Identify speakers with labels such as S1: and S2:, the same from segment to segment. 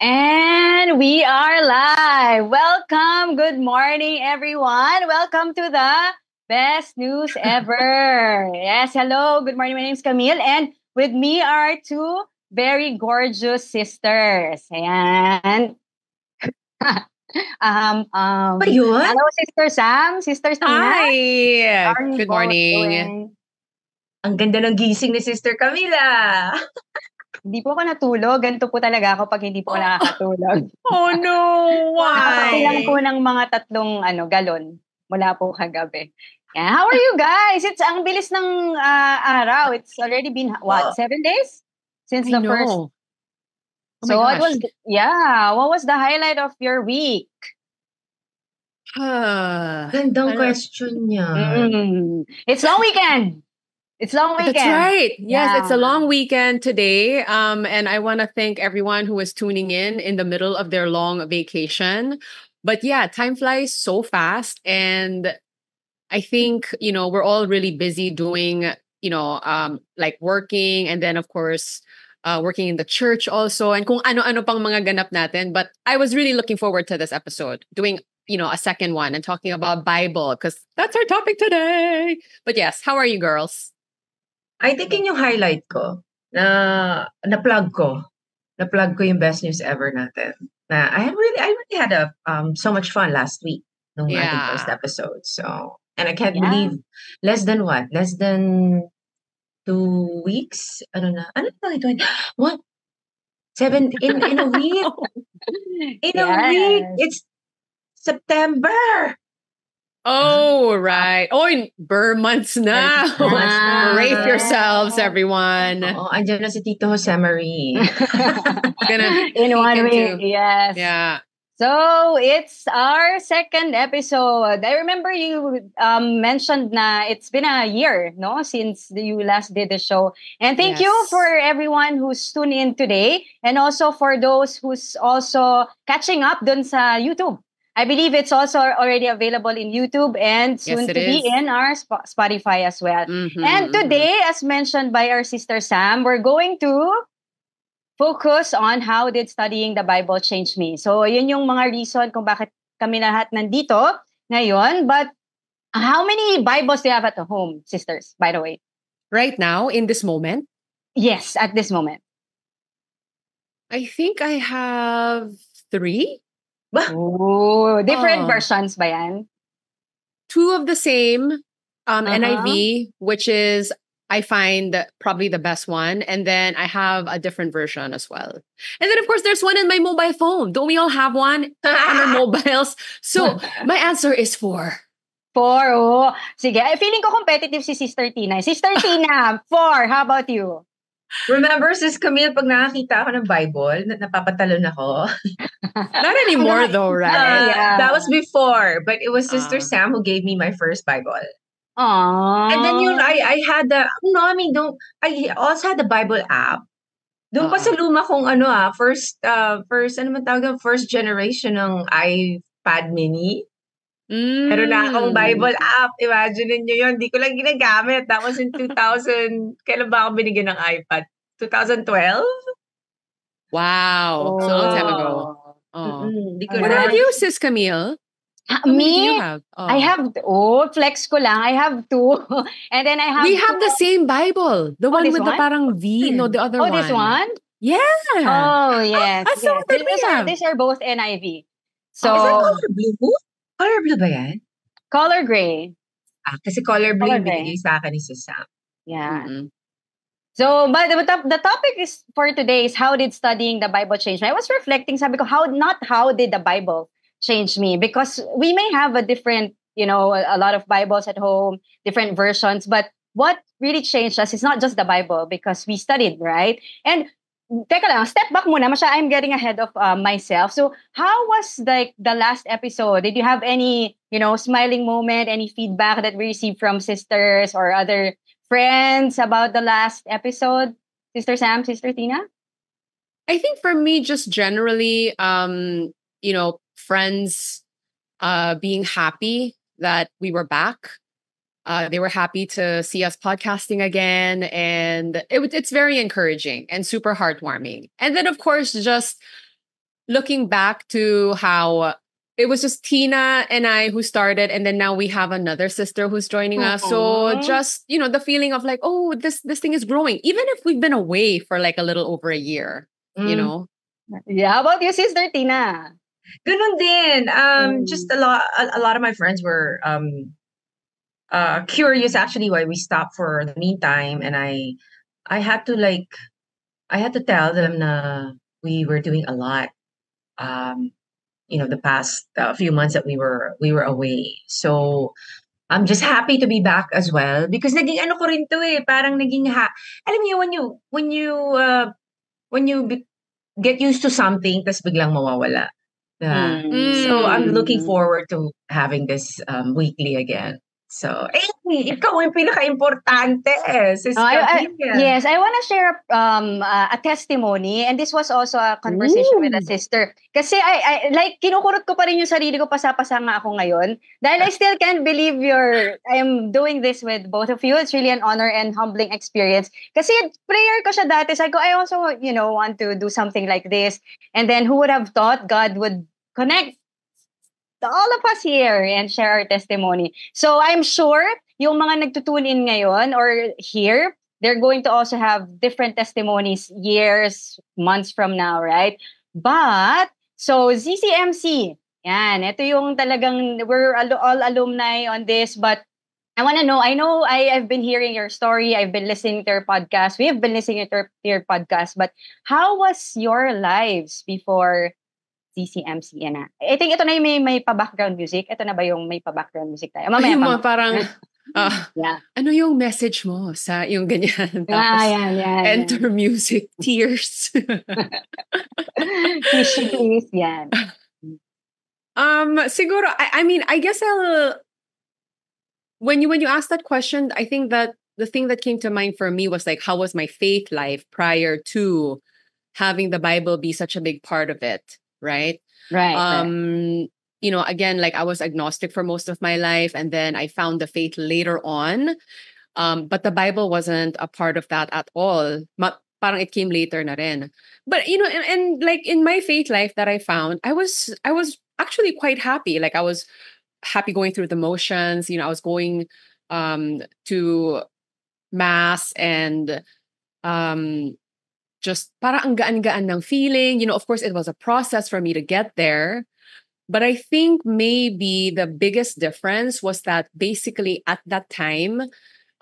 S1: And we are live. Welcome. Good morning, everyone. Welcome to the best news ever. Yes, hello. Good morning. My name is Camille. And with me are two very gorgeous sisters. Ayan.
S2: Ba yun?
S1: Hello, Sister Sam, Sister Tina.
S3: Hi!
S1: How are you
S3: Good
S1: both
S3: morning.
S1: doing?
S2: Ang ganda ng gising ni Sister Camila.
S1: Hindi po ako natulog. Ganito po talaga ako pag hindi po ako nakakatulog.
S3: Oh no!
S1: Nakakapagpapay lang po
S3: Why?
S1: ng mga 3 galon mula po kagabi. Yeah. How are you guys? It's ang bilis ng araw. It's already been, what, 7 days? Since
S3: I
S1: the first.
S3: know. Oh
S1: So
S3: my
S1: what was,
S3: gosh.
S1: what was the highlight of your week?
S2: Gandang
S3: Ano?
S2: question niya.
S1: It's long weekend. It's long weekend.
S3: That's right. Yes, it's a
S1: Yeah.
S3: long weekend today. And I want to thank everyone who is tuning in the middle of their long vacation. But yeah, time flies so fast. And I think, we're all really busy doing, like working and then of course, working in the church also and kung ano-ano pang mga ganap natin. But I was really looking forward to this episode, doing, a second one and talking about Bible because that's our topic today. But yes, how are you girls?
S2: I think yun yung highlight ko na-plug ko. Na-plug ko yung best news ever natin. Na I really had so much fun last week nung ating first
S3: Yeah.
S2: episode. So, and I can't
S1: Yeah.
S2: believe less than 2 weeks? Ano na ito? What? 7 in a week? In a week?
S1: Yes.
S2: It's September.
S3: Oh, right. Oh, Burr months na.
S2: Months na.
S3: Brace yourselves, everyone.
S2: Oo, andyan na si Tito Jose Marie.
S3: Gonna
S1: In
S3: peek
S1: one
S3: into-
S1: week, yes.
S3: Yeah.
S1: So it's our second episode. I remember you mentioned na it's been a year, no, since you last did the show. And thank you
S3: Yes.
S1: for everyone who's tuned in today, and also for those who's also catching up dun sa YouTube. I believe it's also already available in YouTube and soon
S3: Yes, it
S1: to be
S3: is.
S1: in our Spotify as well.
S3: Mhm,
S1: And
S3: mhm.
S1: today, as mentioned by our sister Sam, we're going to focus on how did studying the Bible change me. So, yun yung mga reason kung bakit kami lahat nandito ngayon. But how many Bibles do you have at home, sisters, by the way?
S3: Right now, in this moment,
S1: Yes, at this moment.
S3: I think I have 3.
S1: Oh, different
S3: Oh.
S1: versions ba yan?
S3: 2 of the same
S1: Uh-huh.
S3: NIV, which is I find probably the best one. And then I have a different version as well. And then of course there's one in my mobile phone. Don't we all have one on our mobiles? So my answer is 4.
S1: 4, oh. Sige, feeling ko competitive si Sister Tina. Sister Tina, 4. How about you?
S2: Remember, Sis Camille, pag nakakita ako ng Bible, napapatalon ako.
S3: Not anymore though, right?
S1: Yeah.
S2: That was before, but it was Sister
S3: Ah.
S2: Sam who gave me my first Bible.
S1: Aww.
S2: And then I had I also had the Bible app. Doon pa sa luma kong first first generation ng iPad mini. Meron na akong Bible app. Imagine niyo yun. Di ko lang ginagamit. That was in 2000. Kailan ba ako binigyan ng iPad? 2012?
S3: Wow. So a long time ago. Oh.
S2: Di ko
S3: What
S2: na.
S3: about you, Sis Camille? How many do you
S1: Me?
S3: have? Oh.
S1: I have, flex ko lang. I have 2. And then I have
S3: We have the same Bible. The one
S1: this
S3: with the
S1: one?
S3: parang V. No, the other one.
S1: this one?
S3: Yeah.
S1: Oh, yes.
S3: that's the one that we have.
S1: These are both NIV. So,
S2: Is that color blue? Color blue ba yan?
S1: color gray.
S2: Kasi color blue
S1: Color
S2: yung
S1: gray.
S2: binigay sa akin ni Sis Sam.
S1: Yeah.
S3: Mm-mm.
S1: So, but the topic is for today is how did studying the Bible change me? I was reflecting, sabi ko, how did the Bible change me? Because we may have a different, a lot of Bibles at home, different versions, but what really changed us is not just the Bible because we studied, right? And teka lang, step back muna. I'm getting ahead of myself. So, how was like the last episode? Did you have any, smiling moment, any feedback that we received from sisters or other friends about the last episode? Sister Sam, Sister Tina?
S3: I think for me, just generally, friends being happy that we were back. They were happy to see us podcasting again, and it's very encouraging and super heartwarming. And then, of course, just looking back to how it was just Tina and I who started, and then now we have another sister who's joining us. So
S1: Aw.
S3: just the feeling of like, oh, this thing is growing, even if we've been away for like a little over a year. You
S2: Mm.
S3: know,
S1: Yeah, how about you, Sister Tina?
S2: Ganun din.
S1: Mm.
S2: Just a lot of my friends were curious actually why we stopped for the meantime, and I had to tell them na we were doing a lot. Um, the past few months that we were away. So I'm just happy to be back as well because naging ano ko rin to eh, parang naging alam mo yun, when you get used to something tas biglang mawawala. So I'm looking
S1: Mm.
S2: forward to having this weekly again. So, ikaw yung pinaka-importante, Sis
S1: Oh,
S2: Camille.
S1: yes, I want to share a testimony, and this was also a conversation with a
S2: Ooh.
S1: sister. Kasi I like kinukurot ko pa rin yung sarili ko, pasapasa nga ako ngayon. Dahil I still can't believe I'm doing this with both of you. It's really an honor and humbling experience. Kasi prayer ko siya dati. Sabi ko, I also, want to do something like this. And then who would have thought God would connect all of us here and share our testimony. So I'm sure yung mga nagtutune in ngayon or here, they're going to also have different testimonies years, months from now, right? But, so ZCMC, yan, ito yung talagang, we're all alumni on this, but I want to know, I've been hearing your story, I've been listening to your podcast, we have been listening to your podcast, but how was your lives before CCMC na? I think ito na yung may pa-background music. Ito na ba yung may pa-background music tayo? Mamaya
S3: yung
S1: pa.
S3: mga parang
S1: Yeah.
S3: ano yung message mo sa yung ganyan? Tapos
S1: yan.
S3: enter music, tears.
S1: Tissue please, yan.
S3: Siguro, I mean, I guess when you asked that question, I think that the thing that came to mind for me was like, how was my faith life prior to having the Bible be such a big part of it, right?
S1: Right.
S3: Again, like I was agnostic for most of my life, and then I found the faith later on. But the Bible wasn't a part of that at all. Parang it came later na rin. But and like in my faith life that I found, I was actually quite happy. Like I was happy going through the motions. I was going to mass and just parang ang gaan-gaan ng feeling. Of course, it was a process for me to get there. But I think maybe the biggest difference was that basically at that time,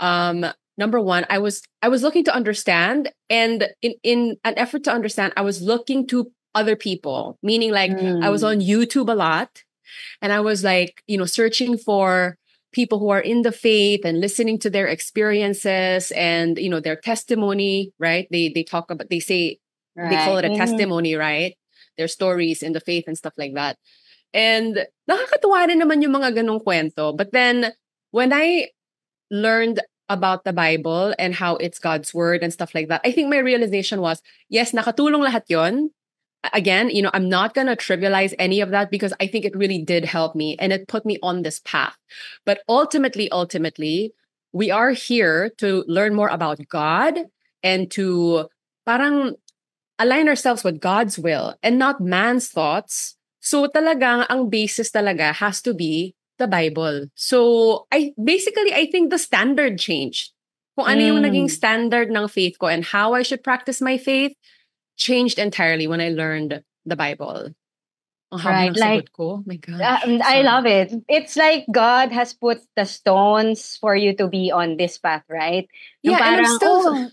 S3: number one, I was looking to understand, and in an effort to understand, I was looking to other people, meaning like I was on YouTube a lot, and I was like, searching for people who are in the faith and listening to their experiences and their testimony, right? They talk about, they say, they call it a testimony, right? Their stories in the faith and stuff like that. And nakakatuwa rin naman yung mga ganong kwento. But then when I learned about the Bible and how it's God's word and stuff like that, I think my realization was, yes, nakatulong lahat yon. Again, I'm not going to trivialize any of that because I think it really did help me and it put me on this path. But ultimately, we are here to learn more about God and to parang align ourselves with God's will and not man's thoughts. So talagang ang basis talaga has to be the Bible. So I think the standard changed. Kung ano yung naging standard ng faith ko and how I should practice my faith changed entirely when I learned the Bible.
S1: Right, like,
S3: ko. My gosh.
S1: I love it. It's like God has put the stones for you to be on this path, right?
S3: Yeah,
S1: parang,
S3: and I'm still,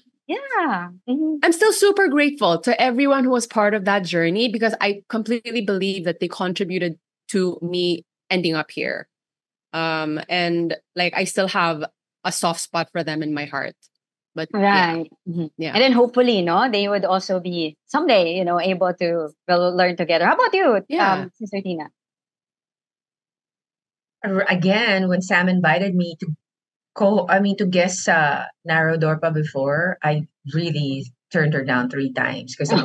S3: I'm still super grateful to everyone who was part of that journey because I completely believe that they contributed to me ending up here. And like I still have a soft spot for them in my heart. But
S1: right.
S3: Yeah.
S1: And then hopefully, they would also be someday, able to learn together. How about you, Sister Tina?
S2: Again, when Sam invited me to guest Narrow Dorpa before, I really turned her down 3 times because
S1: 3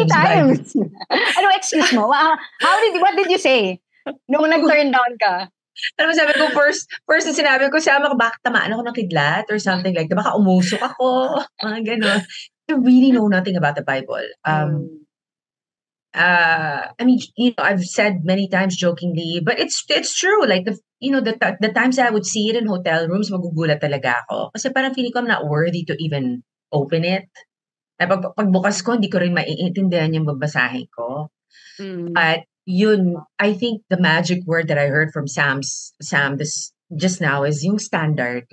S1: times. Ano excuse mo? What did you say? Nung nag-turn down ka?
S2: Alam mo, sabi ko, first na sinabi ko, Sam, bakit tamaan ako ng kidlat or something like that. Baka umusok ako. Mga ganon. I really know nothing about the Bible. I mean, I've said many times jokingly, but it's true. Like the times that I would see it in hotel rooms, magugulat talaga ako. Kasi parang feeling ko I'm not worthy to even open it. Pagbukas ko, hindi ko rin maiintindihan yung babasahin ko. But I think the magic word that I heard from Sam this just now is yung standard.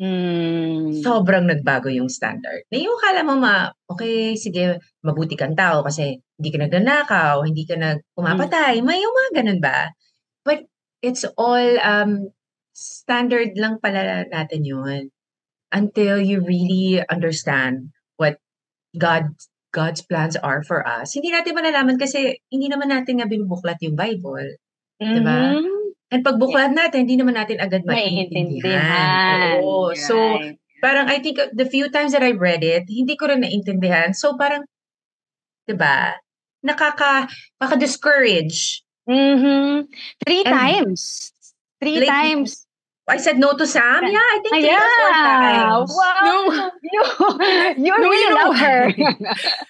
S2: Sobrang nagbago yung standard. Na yung kala mo okay, sige, mabuti kang tao kasi hindi ka nagnanakaw, hindi ka pumapatay. May yung mga ganun ba? But it's all standard lang pala natin yun until you really understand what God's plans are for us. Hindi natin malalaman kasi hindi naman natin nga binubuklat yung Bible. Diba? And pagbuklat natin, hindi naman natin agad maiintindihan. Oo. Right. So, parang I think the few times that I read it, hindi ko rin naintindihan. So, parang, diba, nakaka-discourage.
S1: 3 times. 3 times.
S2: I said no to Sam? Yeah, I think 3 or 4 times.
S1: Wow. No. You really love her.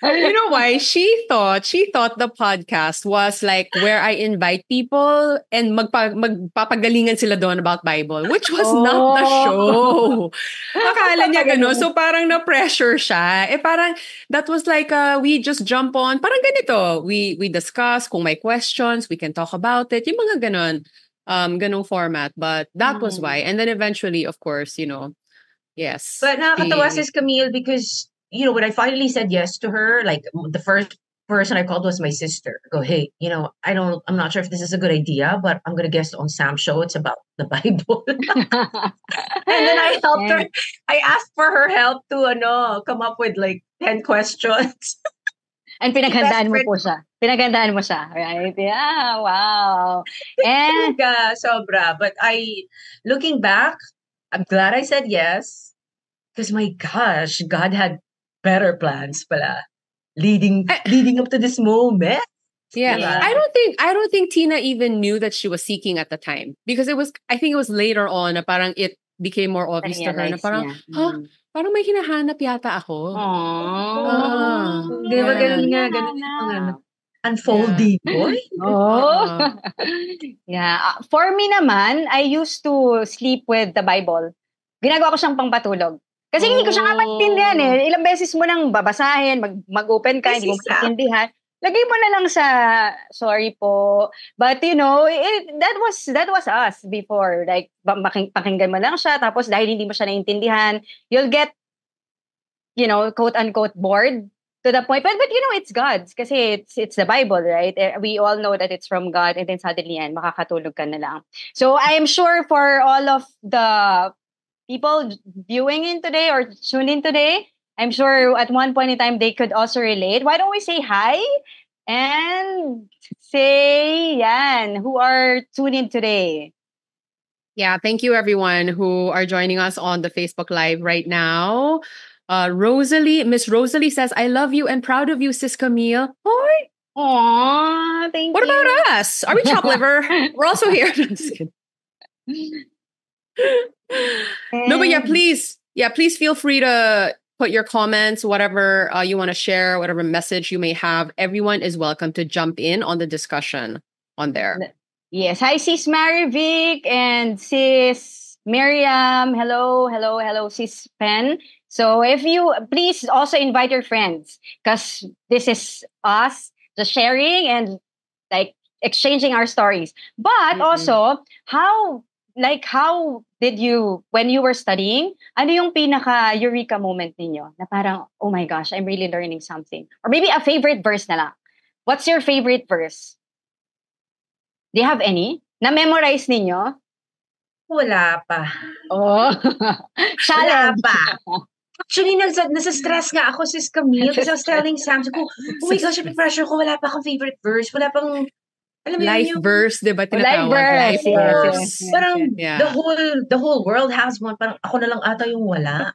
S3: You know why? She thought the podcast was like where I invite people and magpapagalingan sila doon about Bible, which was not the show. Akala niya gano'n. So parang na-pressure siya. Parang that was like we just jump on. Parang ganito. We discuss kung may questions, we can talk about it. Yung mga gano'n. Ganong format, but that was why. And then eventually, of course, yes.
S2: But nakakatawa sis Camille because, when I finally said yes to her, like the first person I called was my sister. I go, hey, I'm not sure if this is a good idea, but I'm going to guest on Sam's show. It's about the Bible. And then I helped her. I asked for her help to, come up with like 10 questions.
S1: And pinaghandaan mo po siya. Pinaghandaan mo siya, right? Yeah, wow. And
S2: sobra. But looking back, I'm glad I said yes. Because my gosh, God had better plans pala. Leading up to this moment.
S3: Yeah. I don't think Tina even knew that she was seeking at the time. Because I think it was later on na parang it became more obvious to her na parang, parang may hinahanap yata ako.
S2: Di ba ganun nga, unfolding.
S1: Yeah. Yeah. For me naman, I used to sleep with the Bible. Ginagawa ko siyang pangpatulog. Kasi hindi ko siya nga maintindihan eh. Ilang beses mo nang babasahin, mag-open ka, hindi mo maintindihan. Lagay mo na lang sa, sorry po. But that was us before. Like, pakinggan mo lang siya. Tapos dahil hindi mo siya naintindihan, you'll get, quote-unquote bored to the point. But it's God's. Kasi it's the Bible, right? We all know that it's from God. And then suddenly, makakatulog ka na lang. So I am sure for all of the people viewing in today or tuned in today, I'm sure at one point in time they could also relate. Why don't we say hi and say who are tuned in today?
S3: Yeah, thank you everyone who are joining us on the Facebook Live right now. Miss Rosalie says, I love you and proud of you, Sis Camille.
S1: Hi. Aww, thank you.
S3: What about us? Are we chopped liver? We're also here. No, but please feel free to put your comments, whatever you want to share, whatever message you may have. Everyone is welcome to jump in on the discussion on there.
S1: Yes. Hi, Sis Marivic and Sis Miriam. Hello, Sis Pen. So if you, please also invite your friends because this is us just sharing and like exchanging our stories. But also, how did you, when you were studying, ano yung pinaka-eureka moment ninyo? Na parang, oh my gosh, I'm really learning something. Or maybe a favorite verse na lang. What's your favorite verse? Do you have any? Na-memorize ninyo?
S2: Wala pa.
S1: Oh.
S2: Wala pa. Actually, nasa-stress nga ako, Sis Camille. Kasi I was telling Sam, oh my gosh, pressure ko, wala pa akong favorite verse. Wala pang Alam mo yun
S3: Life
S2: yung
S3: verse, di ba
S1: Live
S3: tinatawag?
S1: verse.
S3: Life
S1: Yes, yes,
S3: verse.
S1: yes,
S2: parang
S1: yes.
S2: the
S3: Yeah.
S2: whole world has one. Parang ako na lang ata yung wala.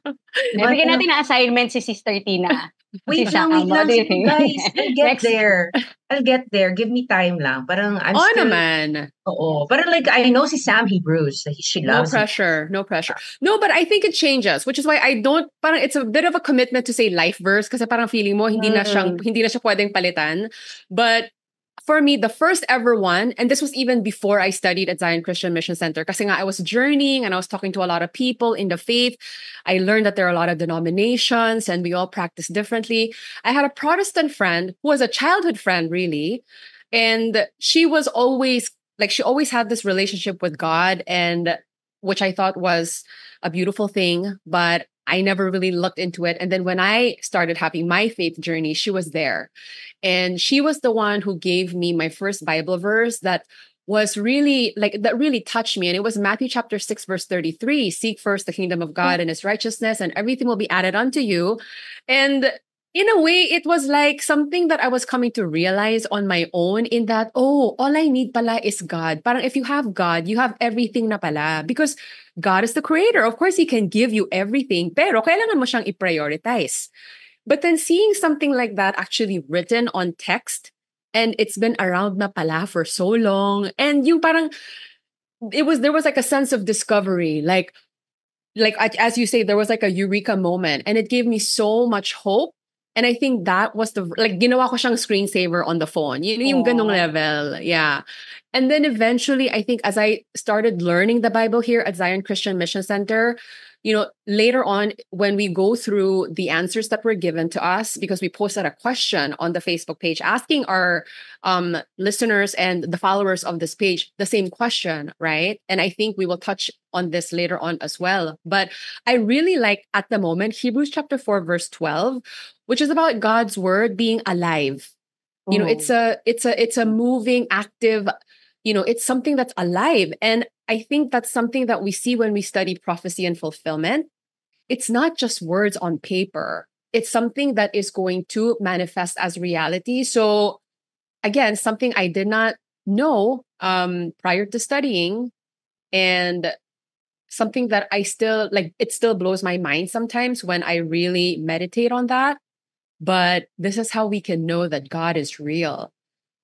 S2: Diba?
S1: Bigyan
S2: Parang,
S1: natin ng assignment si Sister Tina. Si
S2: wait
S1: Sam.
S2: lang.
S1: What do you
S2: Sige
S1: think?
S2: guys, I'll get
S1: Next.
S2: there. I'll get there. Give me time lang. Parang I'm
S3: Oo
S2: still,
S3: naman.
S2: oo. Parang like, I know si Sam Hebrews. She
S3: No
S2: loves him.
S3: pressure. No pressure. No, but I think it changes, which is why I don't, parang it's a bit of a commitment to say life verse kasi parang feeling mo hindi na siya pwedeng palitan. But for me, the first ever one, and this was even before I studied at Zion Christian Mission Center, kasi nga I was journeying and I was talking to a lot of people in the faith. I learned that there are a lot of denominations and we all practice differently. I had a Protestant friend who was a childhood friend, really. And she was always, like, she always had this relationship with God, and which I thought was a beautiful thing, but I never really looked into it. And then when I started having my faith journey, she was there. And she was the one who gave me my first Bible verse that was really that really touched me. And it was Matthew chapter 6, verse 33. Seek first the kingdom of God and his righteousness, and everything will be added unto you. And in a way, it was like something that I was coming to realize on my own, in that, oh, all I need pala is God. Parang if you have God, you have everything na pala. Because God is the creator. Of course, he can give you everything, pero kailangan mo siyang i-prioritize. But then seeing something like that actually written on text, and it's been around na pala for so long, and you parang, there was like a sense of discovery, like as you say, there was like a eureka moment, and it gave me so much hope. And I think that was like, ginawa ko siyang screensaver on the phone. Yung ganong level. Yeah. And then eventually, I think as I started learning the Bible here at Zion Christian Mission Center, later on, when we go through the answers that were given to us, because we posted a question on the Facebook page asking our listeners and the followers of this page the same question, right? And I think we will touch on this later on as well. But I really like, at the moment, Hebrews chapter 4, verse 12, which is about God's word being alive. It's a moving, active, it's something that's alive. And I think that's something that we see when we study prophecy and fulfillment. It's not just words on paper. It's something that is going to manifest as reality. So again, something I did not know prior to studying, and something that I still, like, it still blows my mind sometimes when I really meditate on that. But this is how we can know that God is real.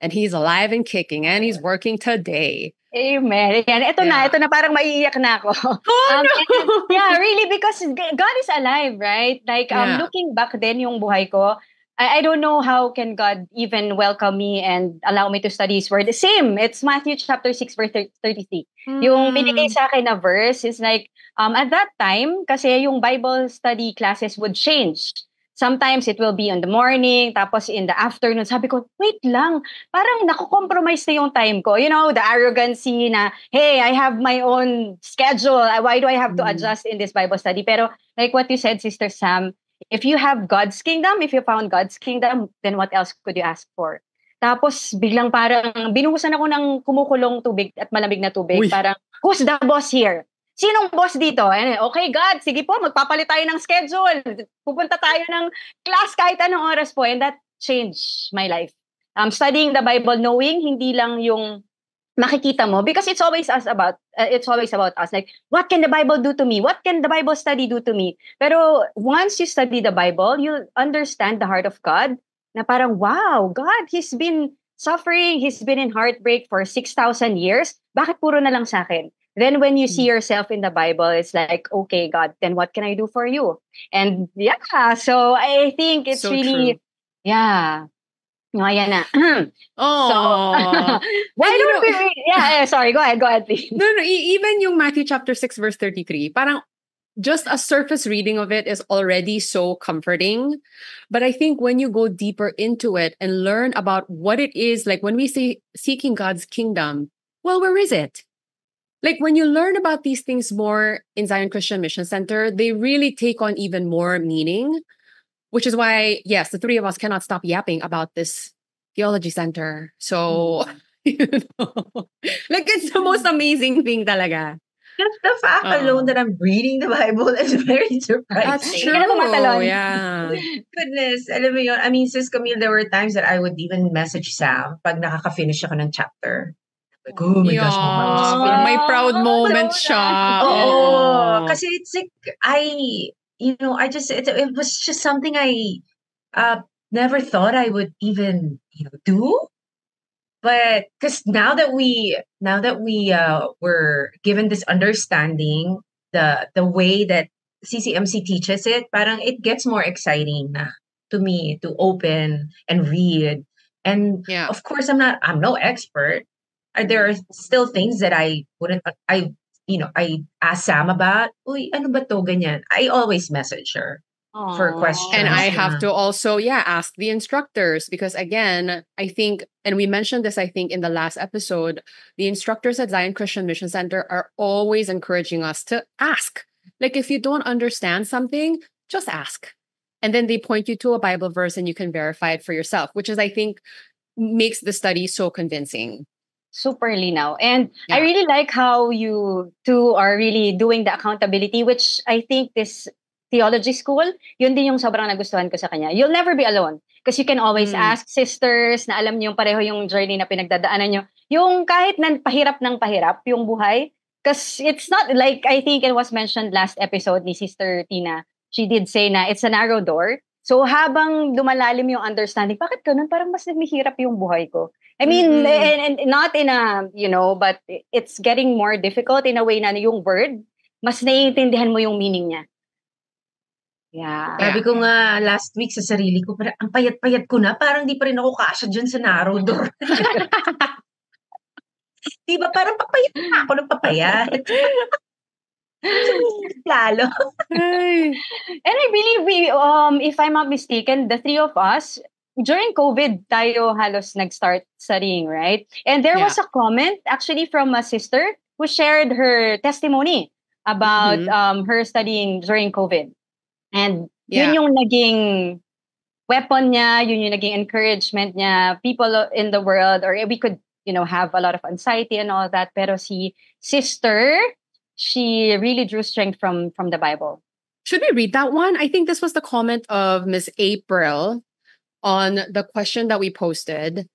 S3: And he's alive and kicking, and he's working today.
S1: Amen. Yan. Ito na, parang maiiyak na ako.
S3: Oh, no!
S1: Yeah, really, because God is alive, right? Like, looking back then, yung buhay ko, I don't know how can God even welcome me and allow me to study His Word. Same, it's Matthew chapter 6, verse 33. Yung binigay sa akin na verse is like, at that time, kasi yung Bible study classes would change. Sometimes it will be in the morning, tapos in the afternoon. Sabi ko, wait lang, parang nakukompromise na yung time ko. The arrogancy na, hey, I have my own schedule. Why do I have to adjust in this Bible study? Pero like what you said, Sister Sam, if you have God's kingdom, if you found God's kingdom, then what else could you ask for? Tapos biglang parang binuhusan ako ng kumukulong tubig at malamig na tubig.
S3: Uy.
S1: Parang, who's the boss here? Sinong boss dito? Okay, God, sige po, magpapalit tayo ng schedule. Pupunta tayo ng class kahit anong oras po. And that changed my life. Studying the Bible, knowing hindi lang yung makikita mo, because it's always about us. Like, what can the Bible do to me? What can the Bible study do to me? Pero once you study the Bible, you understand the heart of God. Na parang, wow, God, He's been suffering. He's been in heartbreak for 6,000 years. Bakit puro na lang sa akin? Then when you see yourself in the Bible, it's like, okay, God, then what can I do for you? And yeah, so I think it's
S3: So
S1: really,
S3: true.
S1: yeah. No, ayan na.
S3: Oh.
S1: So, why
S3: And
S1: don't we, sorry, go ahead, please.
S3: No, even yung Matthew chapter 6, verse 33, parang just a surface reading of it is already so comforting. But I think when you go deeper into it and learn about what it is, like when we say seeking God's kingdom, well, where is it? Like when you learn about these things more in Zion Christian Mission Center, they really take on even more meaning, which is why, yes, the three of us cannot stop yapping about this theology center. So, like it's the most amazing thing talaga.
S2: Just the fact alone that I'm reading the Bible is very surprising.
S3: That's
S1: Hindi
S3: true.
S1: ka na tumatalon.
S3: Yeah.
S2: Goodness, alam mo yun. I mean, Sis Camille, there were times that I would even message Sam pag nakaka-finish ako ng chapter. Like, oh my gosh, Mama, I just
S3: Yeah. May proud moment
S1: so
S3: siya.
S2: Oo.
S3: Oo.
S2: Kasi it's like, it was just something I never thought I would even, do. But because now that we were given this understanding, the way that CCMC teaches it, parang it gets more exciting na to me to open and read. And
S3: Yeah.
S2: of course, I'm no expert. There are still things that I wouldn't I ask Sam about. Uy, ano ba to ganyan? I always message her for questions.
S3: And I
S2: na.
S3: have to also, ask the instructors because again, I think, and we mentioned this, I think, in the last episode, the instructors at Zion Christian Mission Center are always encouraging us to ask. Like if you don't understand something, just ask. And then they point you to a Bible verse and you can verify it for yourself, which is, I think, makes the study so convincing.
S1: Super linaw. And I
S3: Yeah.
S1: really like how you two are really doing the accountability, which I think this theology school, yun din yung sobrang nagustuhan ko sa kanya. You'll never be alone. Because you can always ask sisters na alam niyo yung pareho yung journey na pinagdadaanan niyo. Yung kahit ng pahirap yung buhay. Because it's not like, I think it was mentioned last episode ni Sister Tina, she did say na it's a narrow door. So habang lumalalim yung understanding, bakit ganun? Parang mas nagmihirap yung buhay ko. I mean, and not in a, but it's getting more difficult in a way na yung word, mas naiintindihan mo yung meaning niya. Yeah.
S2: Sabi ko nga last week sa sarili ko, parang ang payat-payat ko na, parang di pa rin ako kasya dyan sa narrow door. Diba? Parang papayat na ako ng papayat. Lalo.
S1: And I believe if I'm not mistaken, the three of us, during COVID, tayo halos nag-start studying, right? And there was a comment actually from a sister who shared her testimony about her studying during COVID. And yun yung naging weapon niya, yun yung naging encouragement niya. People in the world, or we could, have a lot of anxiety and all that. Pero si sister, she really drew strength from the Bible.
S3: Should we read that one? I think this was the comment of Miss April on the question that we posted.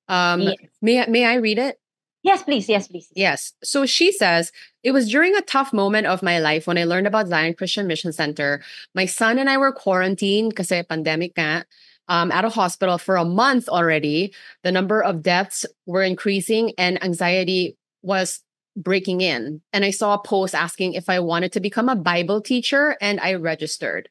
S1: Yes.
S3: May I read it?
S1: Yes, please. Yes, please.
S3: Yes. So she says, it was during a tough moment of my life when I learned about Zion Christian Mission Center. My son and I were quarantined kasi pandemic nga, at a hospital for a month already. The number of deaths were increasing and anxiety was breaking in. And I saw a post asking if I wanted to become a Bible teacher, and I registered.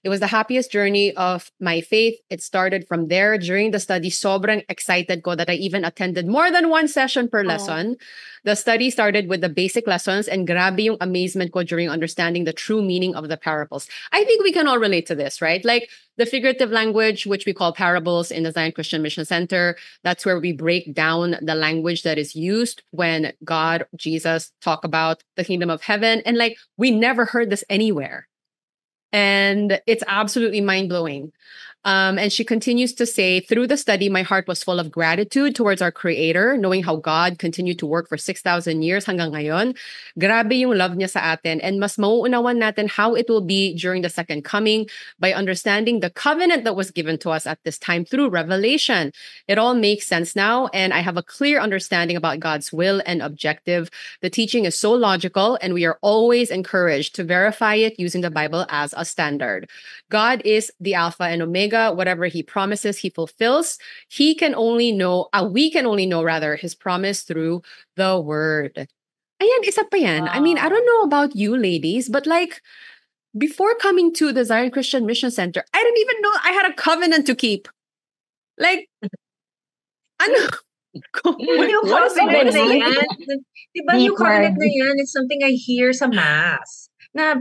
S3: It was the happiest journey of my faith. It started from there. During the study, sobrang excited ko that I even attended more than one session per lesson. The study started with the basic lessons, and grabe yung amazement ko during understanding the true meaning of the parables. I think we can all relate to this, right? Like the figurative language, which we call parables in the Zion Christian Mission Center, that's where we break down the language that is used when God, Jesus talk about the kingdom of heaven. And like, we never heard this anywhere. And it's absolutely mind-blowing. And she continues to say, through the study, my heart was full of gratitude towards our Creator, knowing how God continued to work for 6,000 years hanggang ngayon. Grabe yung love niya sa atin. And mas mauunawan natin how it will be during the second coming by understanding the covenant that was given to us at this time through revelation. It all makes sense now, and I have a clear understanding about God's will and objective. The teaching is so logical, and we are always encouraged to verify it using the Bible as a standard. God is the Alpha and Omega. Whatever he promises, he fulfills. We can only know rather his promise through the word. Ayan, isa pa yan. I mean, I don't know about you ladies, but like before coming to the Zion Christian Mission Center, I didn't even know I had a covenant to keep. Like, ano?
S2: Yung covenant na yan, diba yung covenant na yan, it's something I hear sa mass. Na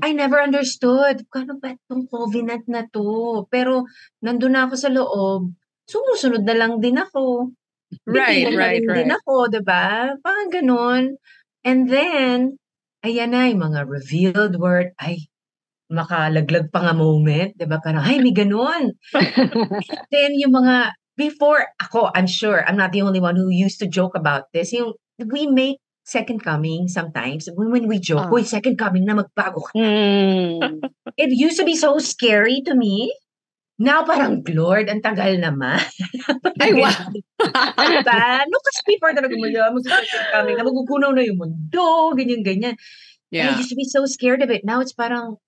S2: I never understood. Kano ba itong covenant na to? Pero nandun na ako sa loob, sumusunod na lang din ako.
S3: Right.
S2: Din ako, diba? Parang ganun. And then, ayan na, yung mga revealed word, ay, makalaglag pa nga moment, diba? Parang, ay, may ganun. Then, yung mga, before ako, I'm sure, I'm not the only one who used to joke about this, yung, we make second coming sometimes. When we joke,
S3: Ah.
S2: second coming na magbago ka.
S1: Mm.
S2: It used to be so scary to me. Now parang, Lord, ang tagal naman.
S3: Ay, wow.
S2: No, kasi before talaga mag-second coming na magugunaw na yung mundo, ganyan-ganyan. And I
S3: Yeah.
S2: used to be so scared of it. Now it's parang,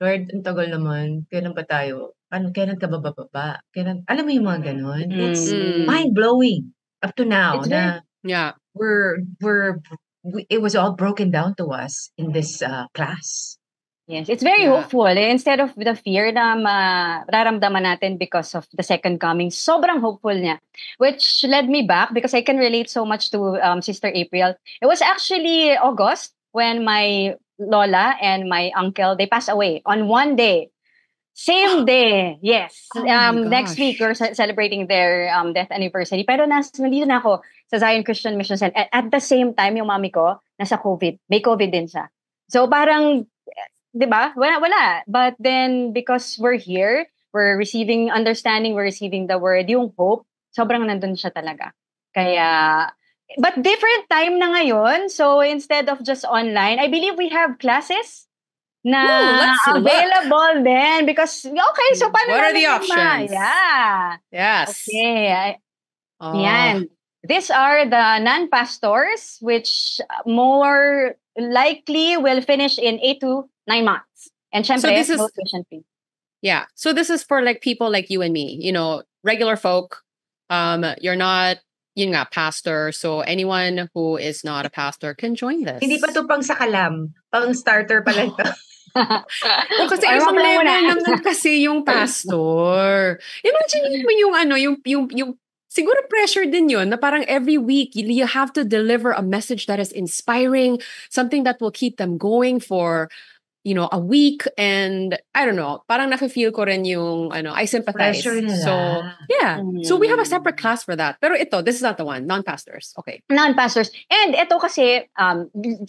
S2: Lord, ang tagal naman. Kailan pa tayo? Kailan ka bababa? Alam mo yung mga ganon? It's
S3: Mm.
S2: mind-blowing up to now
S1: It's
S2: na
S3: Yeah.
S2: it was all broken down to us in this class.
S1: Yes, it's very
S3: Yeah.
S1: hopeful. Instead of the fear na mararamdaman natin because of the second coming, sobrang hopeful niya. Which led me back, because I can relate so much to Sister April. It was actually August when my lola and my uncle, they passed away on one day. Same day, yes.
S3: Oh my
S1: Next week,
S3: gosh.
S1: we're celebrating their death anniversary. Pero nandito na ako sa Zion Christian Mission Center. At the same time, yung mami ko, nasa COVID. May COVID din siya. So parang, di ba? Wala. But then, because we're here, we're receiving understanding, we're receiving the word, yung hope, sobrang nandun siya talaga. Kaya, but different time na ngayon. So instead of just online, I believe we have classes na
S3: let's look.
S1: available din. Because, okay, so paano
S3: What are the
S1: namin
S3: options?
S1: Yeah.
S3: Yes.
S1: Okay.
S3: Oh.
S1: Yan. These are the non-pastors, which more likely will finish in 8 to 9 months. And syempre,
S3: this is-
S1: no tuition fee.
S3: Yeah. So this is for like people like you and me, regular folk. You're not, yun nga, pastor. So anyone who is not a pastor can join this.
S2: Hindi pa to pang sakalam. Pang starter pa lang to.
S3: O kasi
S1: Ay,
S3: ibang
S1: wag na
S3: level
S1: muna.
S3: naman kasi yung pastor. Imagine mo yung siguro pressure din yun na parang every week you have to deliver a message that is inspiring, something that will keep them going for a week. And I don't know, parang nafe-feel ko rin yung I sympathize.
S2: Pressure nila.
S3: So yeah. So we have a separate class for that. Pero this is not the one, non-pastors. Okay.
S1: Non-pastors. And ito kasi,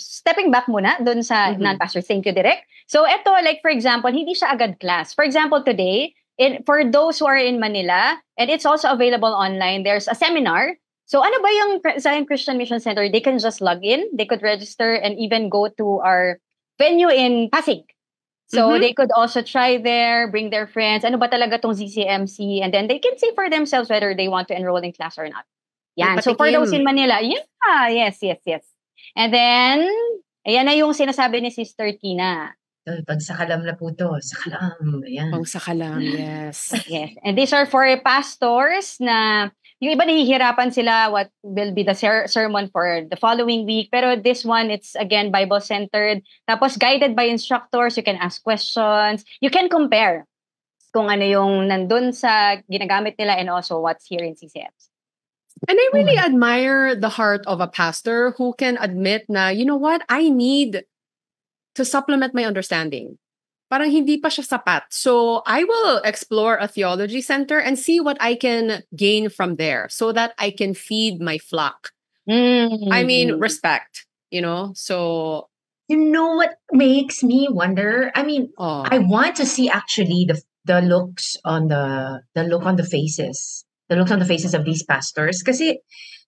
S1: stepping back muna dun sa
S3: Mhm.
S1: non-pastors. Thank you, Direk. So ito, like for example, hindi siya agad class. For example, today, for those who are in Manila, and it's also available online, there's a seminar. So ano ba yung Zion Christian Mission Center? They can just log in, they could register, and even go to our venue in Pasig. So
S3: Mhm.
S1: they could also try there, bring their friends. Ano ba talaga tong ZCMC? And then they can see for themselves whether they want to enroll in class or not. Yan. So for those in Manila, yeah, yes. And then, ayan na yung sinasabi ni Sister Tina.
S2: Pag sakalam na po to. Sakalam. Ayan.
S3: Pang sakalam, yes.
S1: Yes. And these are for pastors na yung iba nahihirapan sila what will be the sermon for the following week. Pero this one, it's again Bible-centered. Tapos guided by instructors, you can ask questions. You can compare kung ano yung nandun sa ginagamit nila and also what's here in CCFs.
S3: And I really admire the heart of a pastor who can admit na, you know what, I need to supplement my understanding. Parang hindi pa siya sapat. So I will explore a theology center and see what I can gain from there so that I can feed my flock. I mean, respect, so...
S2: You know what makes me wonder? I mean, I want to see actually the looks on the look on the faces. The looks on the faces of these pastors. Kasi,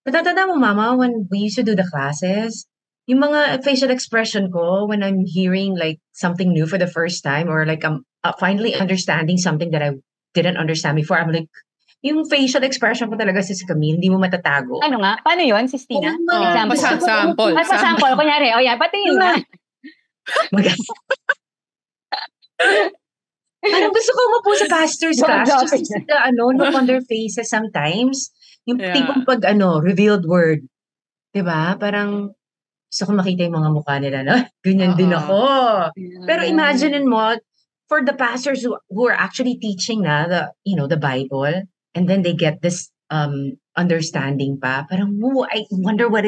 S2: natatanda mo, Mama, when we used to do the classes, yung mga facial expression ko when I'm hearing like something new for the first time or like I'm finally understanding something that I didn't understand before, I'm like, yung facial expression ko talaga si Camille, hindi mo matatago.
S1: Ano nga? Paano yun, Sis Tina?
S3: Sample.
S1: Sample. Kunyari, patingin nga.
S2: Parang gusto ko umupo sa pastor's class just to see the look on their faces sometimes. Yung tipong pag revealed word. Diba? Parang gusto ko makita yung mga mukha nila na ganyan din ako. Pero imagine mo, for the pastors who are actually teaching the Bible, and then they get this understanding pa, parang, I wonder what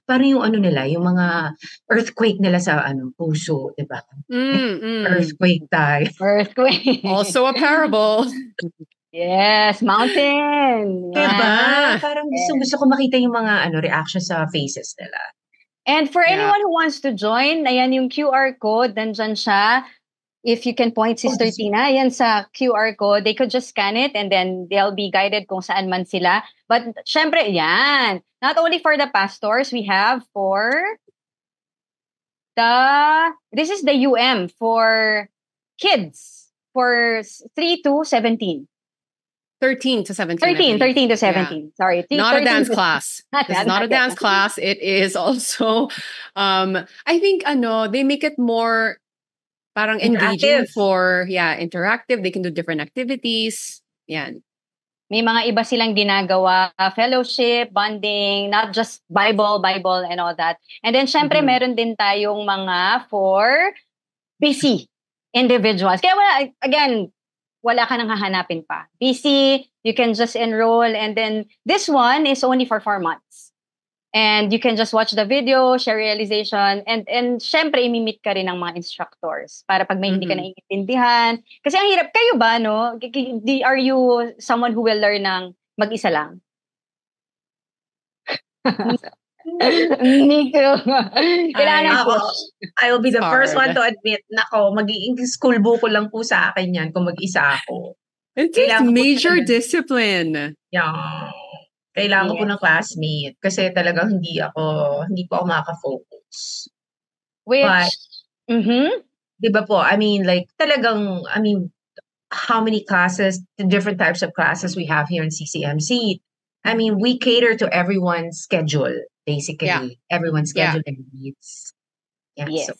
S2: parang yung nila, yung mga earthquake nila sa puso, diba? Earthquake tayo.
S1: Earthquake.
S3: Also a parable.
S1: Yes, mountain.
S2: Diba? Parang gusto ko makita yung mga reaction sa faces nila.
S1: And for anyone who wants to join, ayan yung QR code, nandyan siya. If you can point, Sister Tina, ayan sa QR code, they could just scan it and then they'll be guided kung saan man sila. But syempre, yan. Not only for the pastors, we have for This is the for kids for 3 to 17.
S3: 13 to 17, I
S1: 13,
S3: believe.
S1: 13 to
S3: Yeah.
S1: 17. Sorry.
S3: Not a
S1: 13
S3: dance
S1: to-
S3: class.
S1: Not
S3: This is
S1: yet,
S3: not a
S1: not yet.
S3: dance class. It is also, I think, they make it more parang engaging
S2: Interactive.
S3: for, interactive. They can do different activities. Yan.
S1: May mga iba silang ginagawa, fellowship, bonding, not just Bible, and all that. And then, syempre,
S3: Mhm.
S1: meron din tayong mga for busy individuals. Kaya wala ka nang hahanapin pa. Busy, you can just enroll, and then this one is only for 4 months. And you can just watch the video, share realization, and syempre, imimit ka rin ng mga instructors para pag may hindi ka
S3: Mhm.
S1: naiintindihan. Kasi ang hirap, kayo ba, no? Are you someone who will learn ng mag-isa lang? Me too. Kailangan ng
S2: Ako,
S1: push.
S2: I will be the first one
S3: Hard.
S2: to admit, nako, magiging school buko lang po sa akin yan kung mag-isa ako.
S3: It takes
S2: Kailangan ko
S3: major
S2: talaga-
S3: discipline.
S2: Yeah. Kailangan ko po
S1: Yes.
S2: ng classmate kasi talagang hindi po ako makaka-focus.
S1: Which,
S2: But-
S1: mhm.
S2: Di ba po? How many classes, the different types of classes we have here in CCMC. I mean, we cater to everyone's schedule, basically.
S3: Yeah.
S2: Everyone's
S3: Yeah.
S2: schedule and needs. Yeah,
S1: Yes.
S2: so,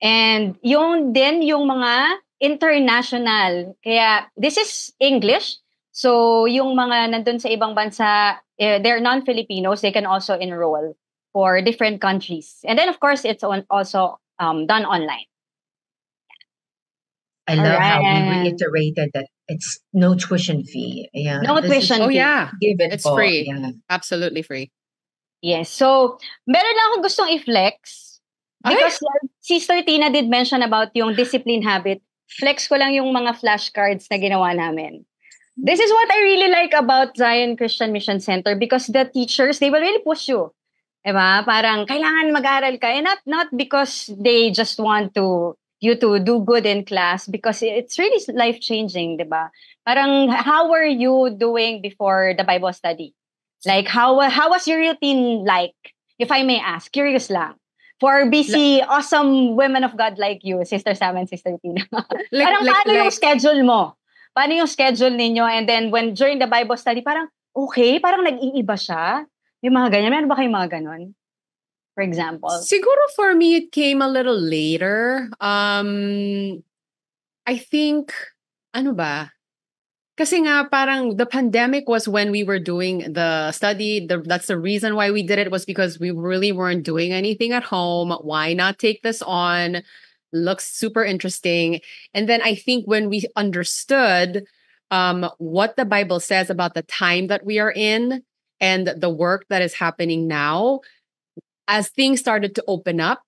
S1: And yung mga international. Kaya this is English. So yung mga nandun sa ibang bansa, they're non-Filipinos, they can also enroll for different countries. And then of course, it's also done online.
S2: I love how we
S1: Alright.
S2: reiterated that it's no tuition fee. Yeah,
S1: No
S2: this is
S1: tuition
S3: Oh,
S1: fee.
S3: yeah.
S2: given
S3: It's
S2: po.
S3: free.
S2: Yeah.
S3: Absolutely free.
S1: Yes. So, meron lang akong gustong i-flex. Because Sister Tina did mention about yung discipline habit. Flex ko lang yung mga flashcards na ginawa namin. This is what I really like about Zion Christian Mission Center because the teachers, they will really push you. Diba? Parang kailangan mag-aral ka. And not because they just want you to do good in class because it's really life-changing, diba? Parang how were you doing before the Bible study? Like how was your routine like? If I may ask, curious lang. For busy, awesome women of God like you, Sister Sam and Sister Tina. Parang paano yung schedule mo? Paano yung schedule ninyo? And then when during the Bible study, parang okay, parang nag-iiba siya. Yung mga ganyan. Meron ba kayong mga ganon? For example.
S3: Siguro for me, it came a little later. I think, ano ba? Kasi nga parang the pandemic was when we were doing the study. That's the reason why we did it, was because we really weren't doing anything at home. Why not take this on? Looks super interesting. And then I think when we understood what the Bible says about the time that we are in and the work that is happening now, as things started to open up,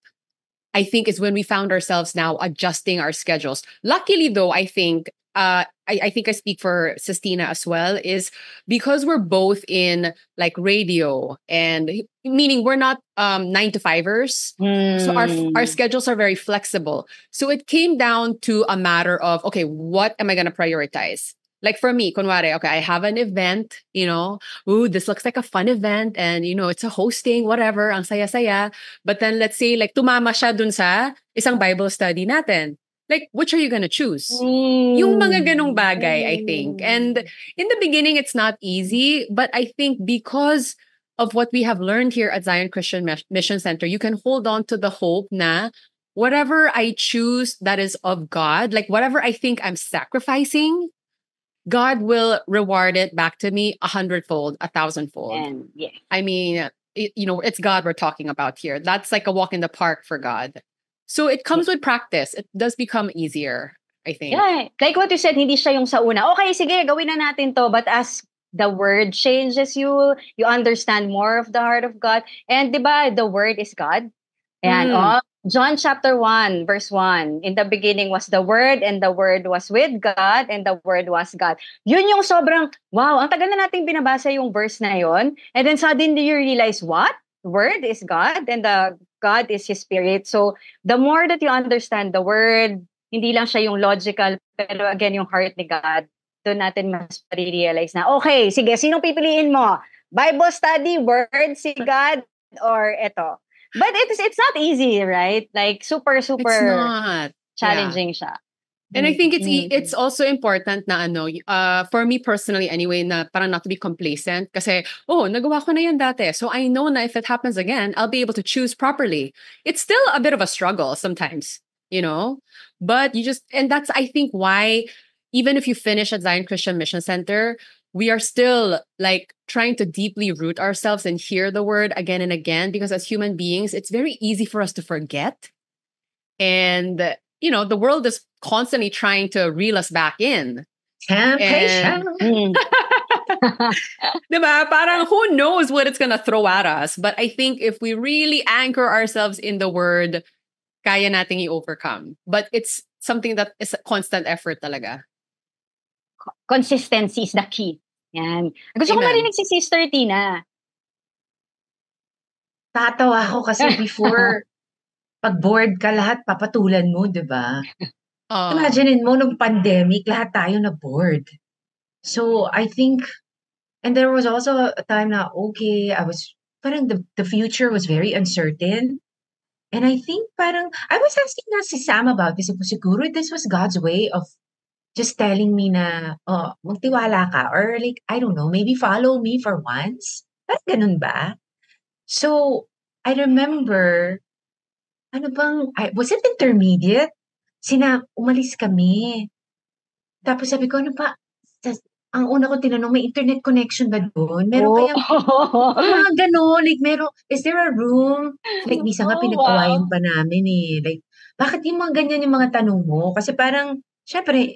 S3: I think is when we found ourselves now adjusting our schedules. Luckily, though, I think I think I speak for Sistina as well, is because we're both in like radio, and meaning we're not 9-to-5ers. So our schedules are very flexible. So it came down to a matter of, okay, what am I going to prioritize? Like for me, kunwari, okay, I have an event, this looks like a fun event, and it's a hosting, whatever, ang saya-saya. But then let's say like tumama siya dun sa isang Bible study natin. Like, which are you gonna choose? Yung mga ganong bagay, I think. And in the beginning, it's not easy, but I think because of what we have learned here at Zion Christian Mission Center, you can hold on to the hope na whatever I choose that is of God, like whatever I think I'm sacrificing, God will reward it back to me 100-fold, 1,000-fold.
S1: And yeah.
S3: I mean, it's God we're talking about here. That's like a walk in the park for God. So it comes with practice. It does become easier, I think.
S1: Yeah, like what you said, hindi siya yung sa una. Okay, sige, gawin na natin to. But as the word changes you understand more of the heart of God. And di ba, the word is God. Ayan, John chapter 1, verse 1. In the beginning was the Word, and the Word was with God, and the Word was God. Yun yung sobrang, wow, ang tagal na nating binabasa yung verse na yun. And then suddenly you realize, what? The Word is God, and the God is His Spirit. So, the more that you understand the Word, hindi lang siya yung logical, pero again, yung heart ni God, doon natin mas realize na, okay, sige, sinong pipiliin mo? Bible study, Word, si God, or eto? But it's not easy, right? Like super
S3: It's not. Yeah.
S1: challenging siya.
S3: And I think it's
S1: Mm.
S3: it's also important na for me personally anyway, na parang not to be complacent kasi, nagawa ko na yan dati. So I know na if it happens again, I'll be able to choose properly. It's still a bit of a struggle sometimes, but and that's, I think, why even if you finish at Zion Christian Mission Center, we are still like trying to deeply root ourselves and hear the word again and again, because as human beings, it's very easy for us to forget. And the world is constantly trying to reel us back in.
S2: Temptation.
S1: Mm.
S3: Diba? Parang who knows what it's gonna throw at us. But I think if we really anchor ourselves in the word, kaya nating i-overcome. But it's something that is a constant effort talaga.
S1: Consistency is the key. Yan. Gusto ko
S3: Amen.
S1: marinig si Sister Tina.
S2: Tatawa ako kasi before, pag bored ka, lahat papatulan mo, di ba? Imagine mo, nung pandemic, lahat tayo na bored. So, I think, and there was also a time na, okay, parang the future was very uncertain. And I think parang, I was asking na si Sam about this. Siguro this was God's way of just telling me na, magtiwala ka. Or like, I don't know, maybe follow me for once. Parang ganun ba? So, I remember, was it intermediate? Umalis kami. Tapos sabi ko, ang una ko tinanong, may internet connection ba doon? Meron kayang, mga ganon, like, is there a room? Like, misa nga pinag-awayan pa namin eh. Like, bakit yung mga ganyan yung mga tanong mo? Kasi parang, syempre,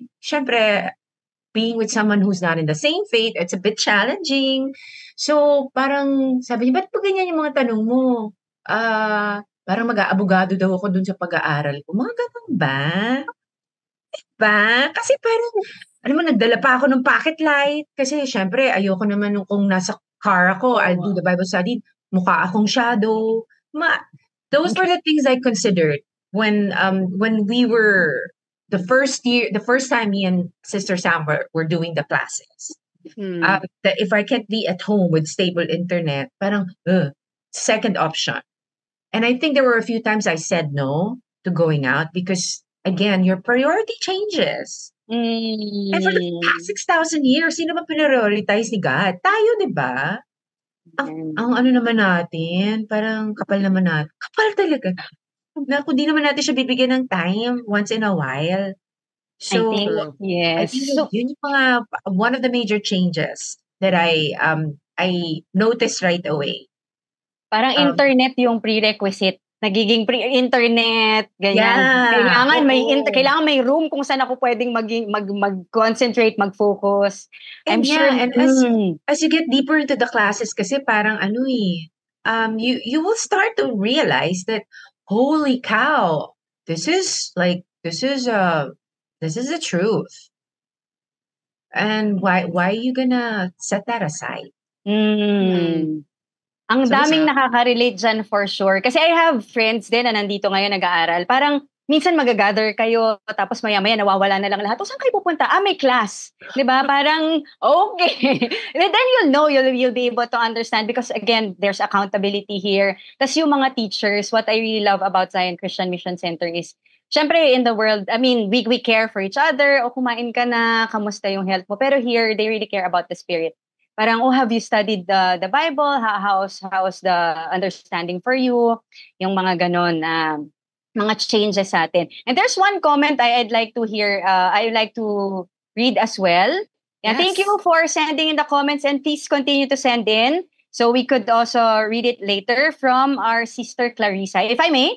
S2: being with someone who's not in the same faith, it's a bit challenging. So, parang, sabi niya, ba't pa ganyan yung mga tanong mo? Parang mag-aabogado daw ako dun sa pag-aaral ko. Mga ganon ba? Diba? Kasi parang, alam mo, nagdala pa ako ng pocket light. Kasi syempre, ayoko naman kung nasa car ako, I'll do the Bible study, mukha akong shadow. Those were the things I considered when we were the first time me and Sister Sam were doing the classes. That if I can't be at home with stable internet, parang, second option. And I think there were a few times I said no to going out because, again, your priority changes. And for the past 6,000 years, sino ba prioritize ni God? Tayo, di ba? Ang ano naman natin, parang kapal naman natin. Kapal talaga. Na kung di naman natin siya bibigyan ng time once in a while. So,
S1: yes.
S2: I think yun yung one of the major changes that I noticed right away.
S1: Parang internet yung prerequisite. Nagiging internet, ganyan.
S2: Yeah.
S1: Kailangan may room kung saan ako pwedeng mag-concentrate, mag-focus.
S2: And
S1: I'm sure.
S2: And as you get deeper into the classes, kasi parang you will start to realize that, holy cow, this is the truth. And why are you gonna set that aside?
S1: Ang daming nakaka-relate dyan for sure. Kasi I have friends din na nandito ngayon nag-aaral. Parang minsan mag-gather kayo, tapos maya-maya nawawala na lang lahat. O saan kayo pupunta? May class. Diba? Parang, okay. And then you'll know, you'll be able to understand because again, there's accountability here. Tapos yung mga teachers, what I really love about Zion Christian Mission Center is, syempre in the world, I mean, we care for each other. O kumain ka na, kamusta yung health mo? Pero here, they really care about the spirit. Parang, have you studied the Bible? How's the understanding for you? Yung mga ganon, mga changes sa atin. And there's one comment I'd like to hear, I'd like to read as well. Yeah, yes. Thank you for sending in the comments and please continue to send in. So we could also read it later from our Sister Clarissa. If I may?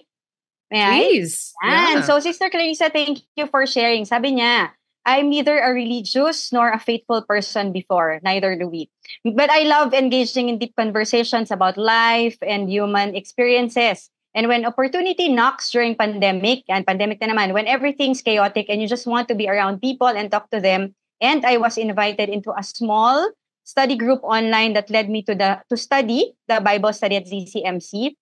S3: Please.
S1: And so Sister Clarissa, thank you for sharing. Sabi niya, I'm neither a religious nor a faithful person before, neither do we. But I love engaging in deep conversations about life and human experiences. And when opportunity knocks during pandemic na naman, when everything's chaotic and you just want to be around people and talk to them, and I was invited into a small study group online that led me to study the Bible study at ZCMC.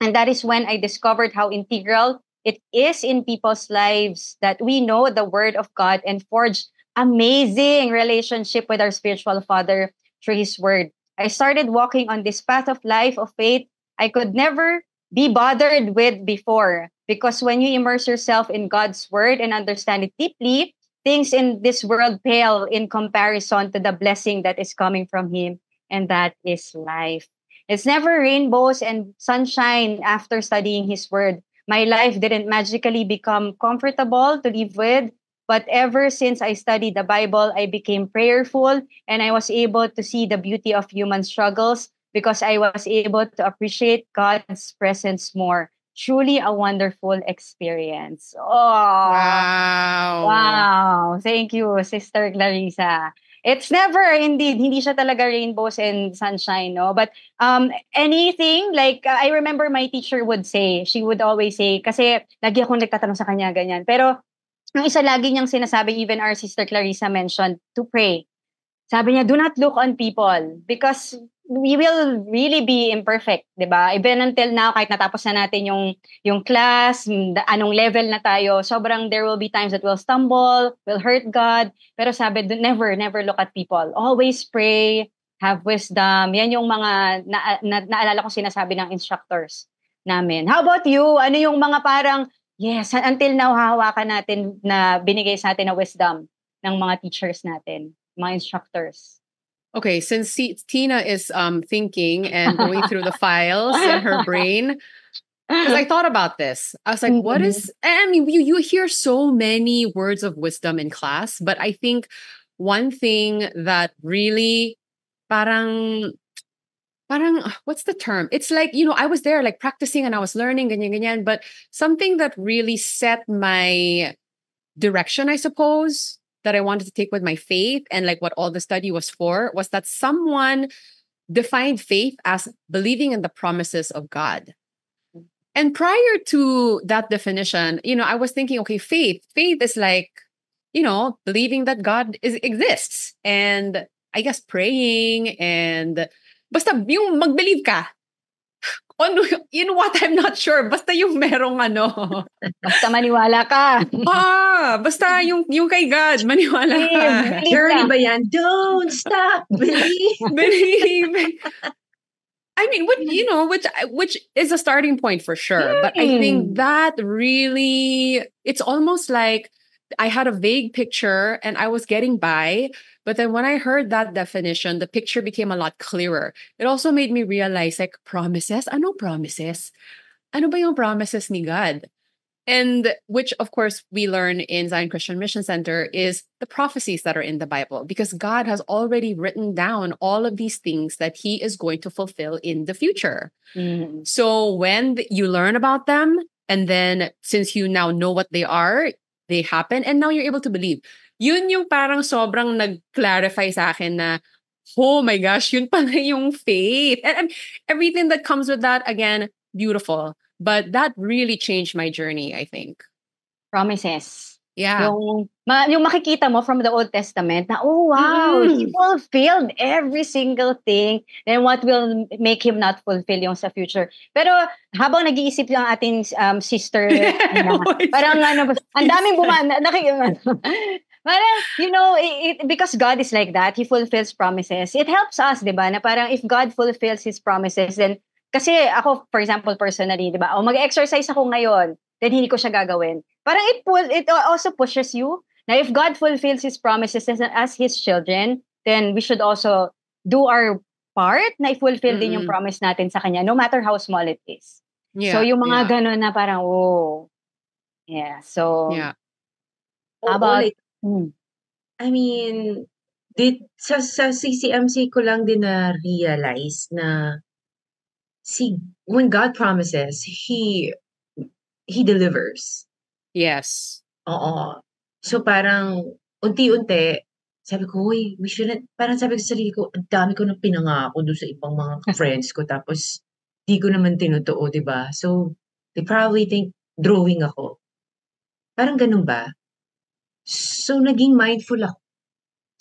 S1: And that is when I discovered how integral it is in people's lives that we know the Word of God and forge amazing relationship with our spiritual Father through His Word. I started walking on this path of life of faith. I could never be bothered with before. Because when you immerse yourself in God's word and understand it deeply, things in this world pale in comparison to the blessing that is coming from Him, and that is life. It's never rainbows and sunshine after studying His word. My life didn't magically become comfortable to live with, but ever since I studied the Bible, I became prayerful and I was able to see the beauty of human struggles because I was able to appreciate God's presence more. Truly a wonderful experience. Oh,
S3: Wow.
S1: wow. Thank you, Sister Clarissa. It's never indeed, hindi siya talaga rainbows and sunshine, no? But anything, like, I remember my teacher would say, she would always say, kasi lagi akong nagtatanong sa kanya, ganyan. Pero, ang isa lagi niyang sinasabi, even our Sister Clarissa mentioned, to pray. Sabi niya, do not look on people because we will really be imperfect, di ba? Even until now, kahit natapos na natin yung class, anong level na tayo, sobrang there will be times that we'll stumble, we'll hurt God. Pero sabi, never look at people. Always pray, have wisdom. Yan yung mga naalala ko sinasabi ng instructors namin. How about you? Ano yung mga parang, yes, until now, hahawakan natin na binigay sa atin na wisdom ng mga teachers natin, mga instructors?
S3: Okay, since Tina is thinking and going through the files in her brain, because I thought about this. I was like, what is, I mean, you hear so many words of wisdom in class, but I think one thing that really parang what's the term? It's like, I was there like practicing and I was learning, ganyan, but something that really set my direction, I suppose, that I wanted to take with my faith and like what all the study was for, was that someone defined faith as believing in the promises of God. And prior to that definition, I was thinking, okay, faith is like, believing that God exists. And I guess praying and basta yung mag-believe ka. What? I'm not sure. Basta yung merong ano.
S1: Basta maniwala ka.
S3: Basta yung kay God, maniwala ka.
S2: Journey ba yan? Don't stop, believe.
S3: Believe. I mean, which is a starting point for sure. But I think that really, it's almost like I had a vague picture and I was getting by. But then when I heard that definition, the picture became a lot clearer. It also made me realize, like, promises? Ano promises? Ano ba yung promises ni God? And which, of course, we learn in Zion Christian Mission Center is the prophecies that are in the Bible, because God has already written down all of these things that He is going to fulfill in the future. So when you learn about them, and then since you now know what they are, they happen, and now you're able to believe. Yun yung parang sobrang nag-clarify sa akin na, oh my gosh, yun pala yung faith. And everything that comes with that, again, beautiful. But that really changed my journey, I think.
S1: Promises.
S3: Yeah.
S1: Yung makikita mo from the Old Testament na, oh wow, He fulfilled every single thing. Then what will make Him not fulfill yung sa future? Pero habang nag-iisip yung ating sister, parang ang daming parang, because God is like that, He fulfills promises. It helps us, di ba? Na parang if God fulfills His promises, then, kasi ako, for example, personally, di ba? Mag-exercise ako ngayon, then hindi ko siya gagawin. Parang it also pushes you. Now, if God fulfills His promises as His children, then we should also do our part na i-fulfill din yung promise natin sa Kanya, no matter how small it is. Yeah, so, yung mga ganun na parang, oh. Yeah, so.
S3: Yeah.
S2: How about, I mean, sa CCMC ko lang din na-realize na when God promises, He delivers.
S3: Yes.
S2: Oo. So parang unti-unti, sabi ko, we shouldn't, parang sabi ko sa sarili ko, ang dami ko nang pinangako doon sa ibang mga friends ko, tapos di ko naman tinutuo, di ba? So, they probably think drawing ako. Parang ganun ba? So, naging mindful ako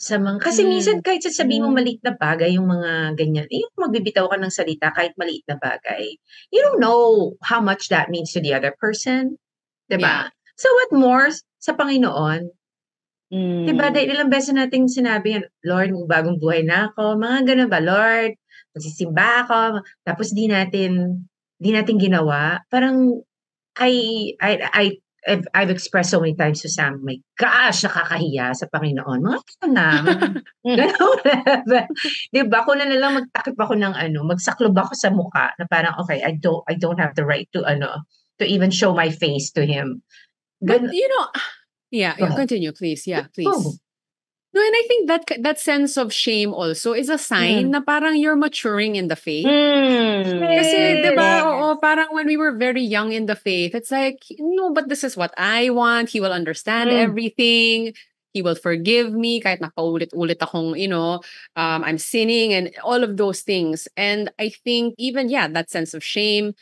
S2: sa mga, kasi minsan kahit sasabihin mo maliit na bagay, yung mga ganyan, yung magbibitaw ka ng salita kahit maliit na bagay, you don't know how much that means to the other person. Diba? Yeah. So what more sa Panginoon? Diba? Dahil ilang beses nating sinabi, Lord, bagong buhay na ako. Mga ganun ba, Lord? Magsisimba ako. Tapos di natin di natin ginawa, parang I've expressed so many times to Sam, my gosh, nakakahiya sa Panginoon. Mga ganun na, ganun level. Di ba? Kung na lang magtakip ako ng magsaklob ako sa mukha na parang, okay, I don't have the right to even show my face to him.
S3: But
S2: Ganun,
S3: yeah,
S2: go ahead.
S3: continue, please. Yeah,
S2: Go.
S3: please. No, and I think that sense of shame also is a sign na parang you're maturing in the faith. Kasi, di ba, oo, parang when we were very young in the faith, it's like, no, but this is what I want. He will understand everything. He will forgive me kahit napaulit-ulit akong, I'm sinning and all of those things. And I think even, that sense of shame,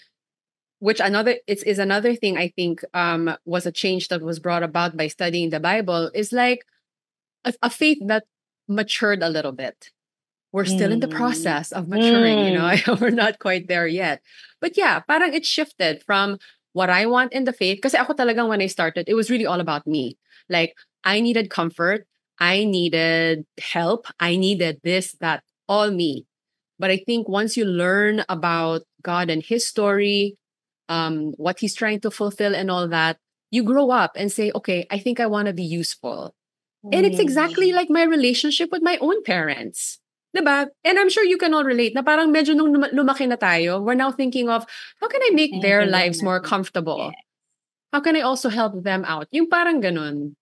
S3: which is another thing I think was a change that was brought about by studying the Bible, is like a faith that matured a little bit. We're still in the process of maturing, we're not quite there yet. But yeah, parang it shifted from what I want in the faith. Kasi ako talagang when I started, it was really all about me. Like, I needed comfort. I needed help. I needed this, that, all me. But I think once you learn about God and his story, what he's trying to fulfill and all that, you grow up and say, okay, I think I want to be useful. And it's exactly like my relationship with my own parents. Diba? And I'm sure you can all relate na parang medyo nung lumaki na tayo, we're now thinking of, how can I make their lives more comfortable? How can I also help them out? Yung parang ganun.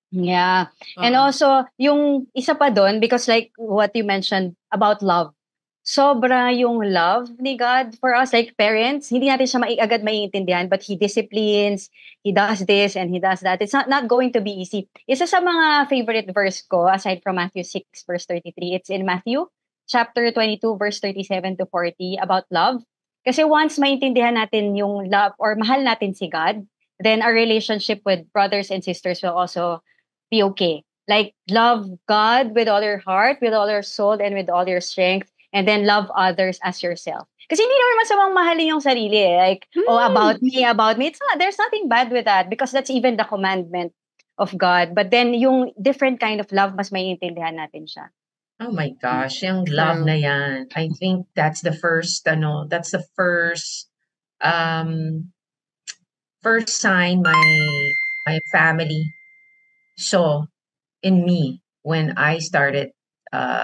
S1: Yeah. And also, yung isa pa doon, because like what you mentioned about love, sobra yung love ni God for us, like parents, hindi natin siya agad maiintindihan, but He disciplines, He does this and He does that. It's not going to be easy. Isa sa mga favorite verse ko, aside from Matthew 6 verse 33, it's in Matthew chapter 22 verse 37 to 40 about love. Kasi once maintindihan natin yung love or mahal natin si God, then our relationship with brothers and sisters will also be okay. Like, love God with all your heart, with all your soul, and with all your strength. And then love others as yourself. Kasi hindi naman masamang mahalin yung sarili eh. Like, about me. It's not, there's nothing bad with that because that's even the commandment of God. But then yung different kind of love, mas maiintindihan natin siya.
S2: Oh my gosh, yung love na yan. I think that's the first first sign my family saw in me when I started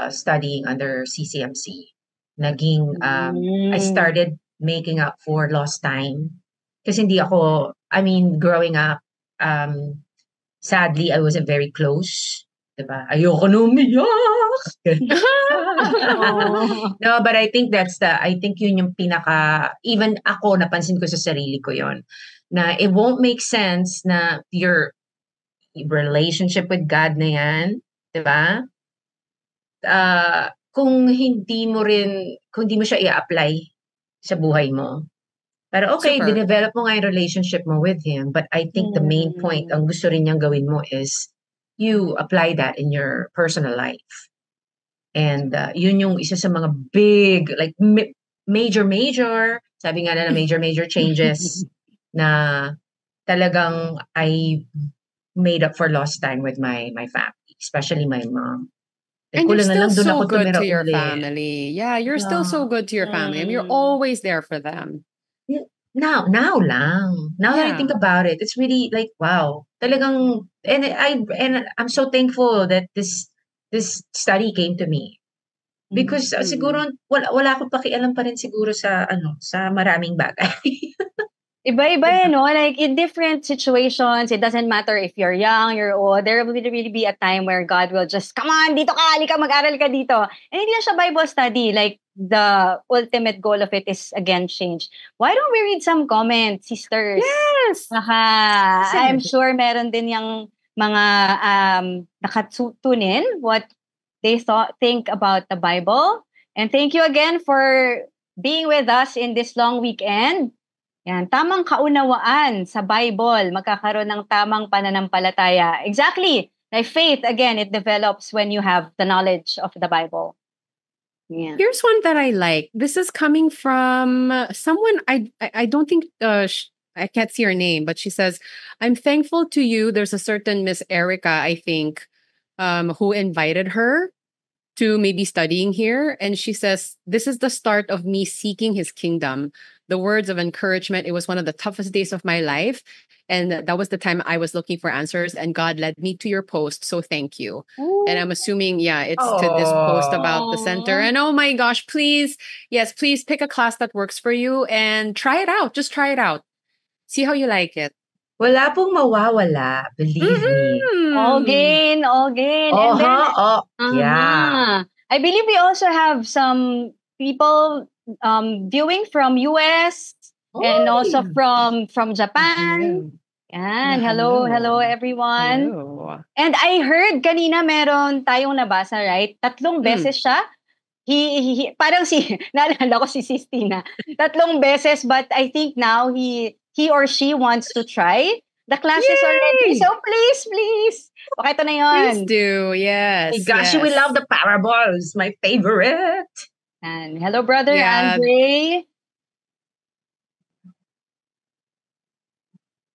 S2: studying under CCMC. I started making up for lost time. Kasi growing up, sadly, I wasn't very close. Diba? Ayoko na umiyak. No, but I think yun yung even ako, napansin ko sa sarili ko yun, na it won't make sense na your relationship with God na yan, diba? Kung hindi mo siya i-apply sa buhay mo. Pero okay, dinevelop mo nga yung relationship mo with Him, but I think the main point, ang gusto rin niyang gawin mo is you apply that in your personal life. And yun yung isa sa mga big, like major, sabi nga na major changes na talagang I made up for lost time with my family, especially my mom.
S3: And you're still so good to your family. Yeah, you're still so good to your family. And you're always there for them.
S2: Now lang. Now that I think about it, it's really like, wow. Talagang, and I'm so thankful that this study came to me. Because siguro, wala akong pakialam pa rin siguro sa maraming bagay.
S1: Iba-iba, like in different situations, it doesn't matter if you're young, you're old, there will really be a time where God will just, come on, dito ka, halika, mag-aral ka dito. And hindi na siya Bible study, like the ultimate goal of it is again change. Why don't we read some comments, sisters?
S3: Yes!
S1: I'm sure meron din yung mga nakatune in what they think about the Bible. And thank you again for being with us in this long weekend. Yan, tamang kaunawaan sa Bible, magkakaroon ng tamang pananampalataya. Exactly. Like faith, again, it develops when you have the knowledge of the Bible. Yeah.
S3: Here's one that I like. This is coming from someone, I don't think, I can't see her name, but she says, I'm thankful to you. There's a certain Miss Erica, I think, who invited her to maybe studying here. And she says, this is the start of me seeking his kingdom. the words of encouragement. It was one of the toughest days of my life. And that was the time I was looking for answers, and God led me to your post. So thank you. And I'm assuming, it's to this post about the center. And oh my gosh, please pick a class that works for you and try it out. Just try it out. See how you like it.
S2: Wala pong mawawala, believe me.
S1: All gain. And then,
S2: yeah.
S1: I believe we also have some people viewing from US and also from Japan. Yan. Hello everyone.
S3: Hello.
S1: And I heard kanina meron tayong nabasa, right? 3 beses siya. He parang naalala ko si Sistina. 3 beses, but I think now he or she wants to try the classes already. So please. Okay, ito na yun.
S3: Please do. Yes.
S2: My gosh, we love the parables. My favorite.
S1: And hello, brother Andre.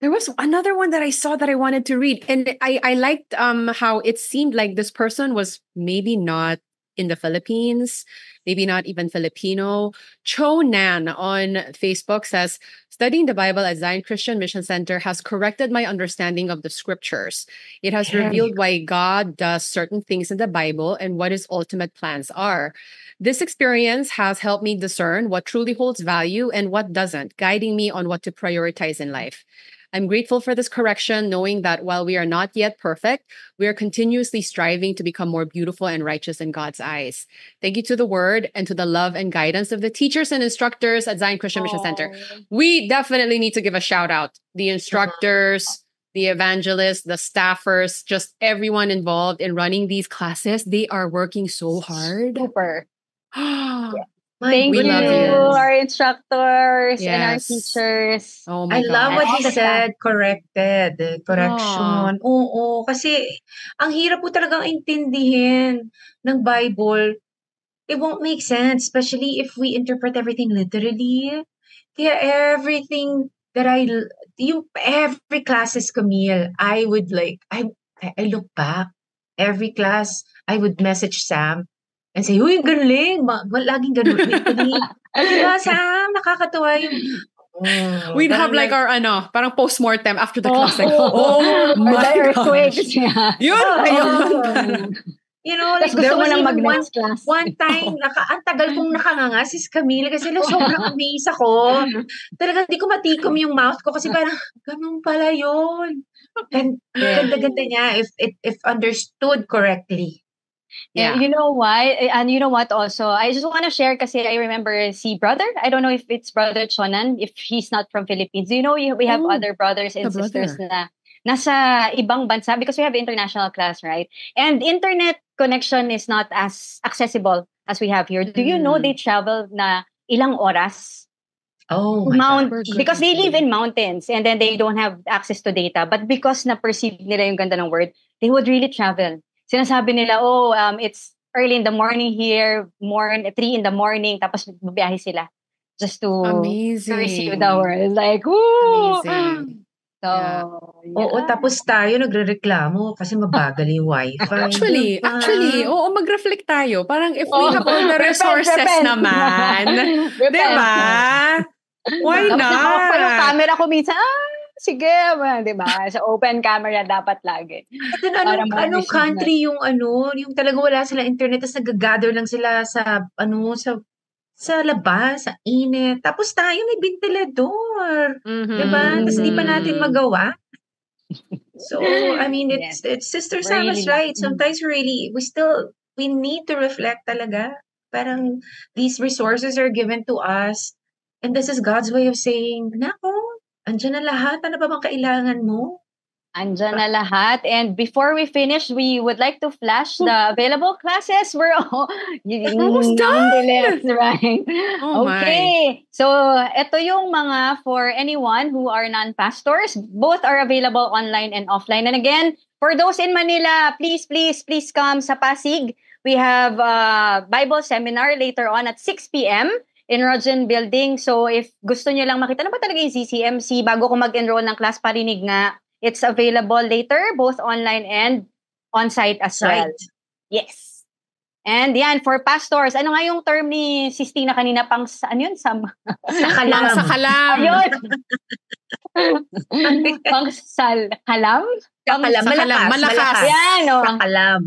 S3: There was another one that I saw that I wanted to read. And I liked how it seemed like this person was maybe not in the Philippines, maybe not even Filipino. Cho Nan on Facebook says, studying the Bible at Zion Christian Mission Center has corrected my understanding of the scriptures. It has revealed why God does certain things in the Bible and what his ultimate plans are. This experience has helped me discern what truly holds value and what doesn't, guiding me on what to prioritize in life. I'm grateful for this correction, knowing that while we are not yet perfect, we are continuously striving to become more beautiful and righteous in God's eyes. Thank you to the Word and to the love and guidance of the teachers and instructors at Zion Christian Mission Center. We definitely need to give a shout out. The instructors, the evangelists, the staffers, just everyone involved in running these classes. They are working so hard.
S1: Super.
S2: Thank
S1: you,
S3: love you.
S1: our instructors and our
S3: Yes.
S1: teachers.
S3: Oh my
S2: I love what
S1: All
S2: he
S1: the
S2: said, corrected. Correction. Oo, kasi ang hirap po talagang intindihin ng Bible. It won't make sense, especially if we interpret everything literally. Kaya everything that every classes, Camille, I would I look back. Every class, I would message Sam and say, "Uy, ang galing! Laging ganun. Diba, Sam? Nakakatuwa yung...
S3: We'd have like our parang postmortem after the class. Like,
S1: or
S3: my
S1: the earthquakes.
S3: gosh. Yun.
S2: You know, like
S1: Tapos
S2: there
S1: gusto mo
S2: was
S1: ng
S2: even
S1: mag-next class.
S2: one time, ang tagal kong nakanganga si Camille kasi sobrang amaze ako. Talagang di ko matikom yung mouth ko kasi parang, ganun pala yun. And ganda-ganda niya if understood correctly.
S1: Yeah. You know why? And you know what also? I just want to share kasi I remember si brother. I don't know if it's brother Chonan, if he's not from Philippines. You know, we have other brothers and sisters na nasa ibang bansa because we have international class, right? And internet connection is not as accessible as we have here. Do you know they travel na ilang oras?
S2: Oh,
S1: because they live in mountains and then they don't have access to data. But because na-perceive nila yung ganda ng word, they would really travel. Sinasabi nila, it's early in the morning here, 3 in the morning, tapos bibiyahe sila just to receive the word. Like, woo!
S3: Amazing.
S1: So,
S2: Oo, tapos tayo nagrereklamo kasi mabagal yung wifi.
S3: Actually, mag-reflect tayo. Parang if we have all the resources naman, diba? Why not?
S1: Tapos pa yung camera ko minsan, sige, diba? Sa open camera dapat lagi.
S2: At then, anong country yung yung talaga wala sila internet, tapos nag-gather lang sila sa labas, sa init. Tapos tayo may ventilador. Diba? Tapos di pa natin magawa. So, I mean, it's Sister Sam was right. Sometimes we need to reflect talaga. Parang these resources are given to us. And this is God's way of saying, nako, andyan na lahat. Ano pa bang kailangan mo?
S1: Andyan na lahat. And before we finish, we would like to flash the available classes. We're
S3: almost done!
S1: Right?
S3: Oh
S1: okay. So, ito yung mga for anyone who are non-pastors. Both are available online and offline. And again, for those in Manila, please come sa Pasig. We have a Bible seminar later on at 6 p.m. in Rogen Building. So, if gusto nyo lang makita na ba talaga yung CCMC bago ko mag-enroll ng class, parinig nga. It's available later, both online and on-site as well. Yes. And yan, for pastors, ano nga yung term ni Sistina kanina, ano yun?
S3: Pang sa kalam.
S1: Ayun! kalam?
S2: Sakalam. Malakas.
S1: Yan, o.
S2: Sakalam.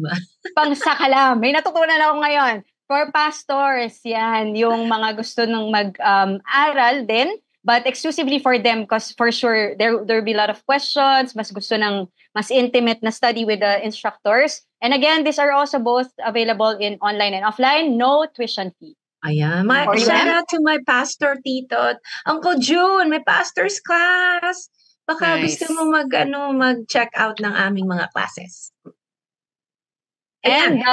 S1: Pang sakalam. May natutunan ako ngayon. For pastors, yan, yung mga gusto nung mag-aral din, but exclusively for them, because for sure, there'll be a lot of questions, mas gusto ng mas intimate na study with the instructors. And again, these are also both available in online and offline, no tuition fee.
S2: Ayan. Shout out to my pastor, Tito. Uncle June, may pastor's class. Baka gusto mo mag-check out ng aming mga classes.
S1: And,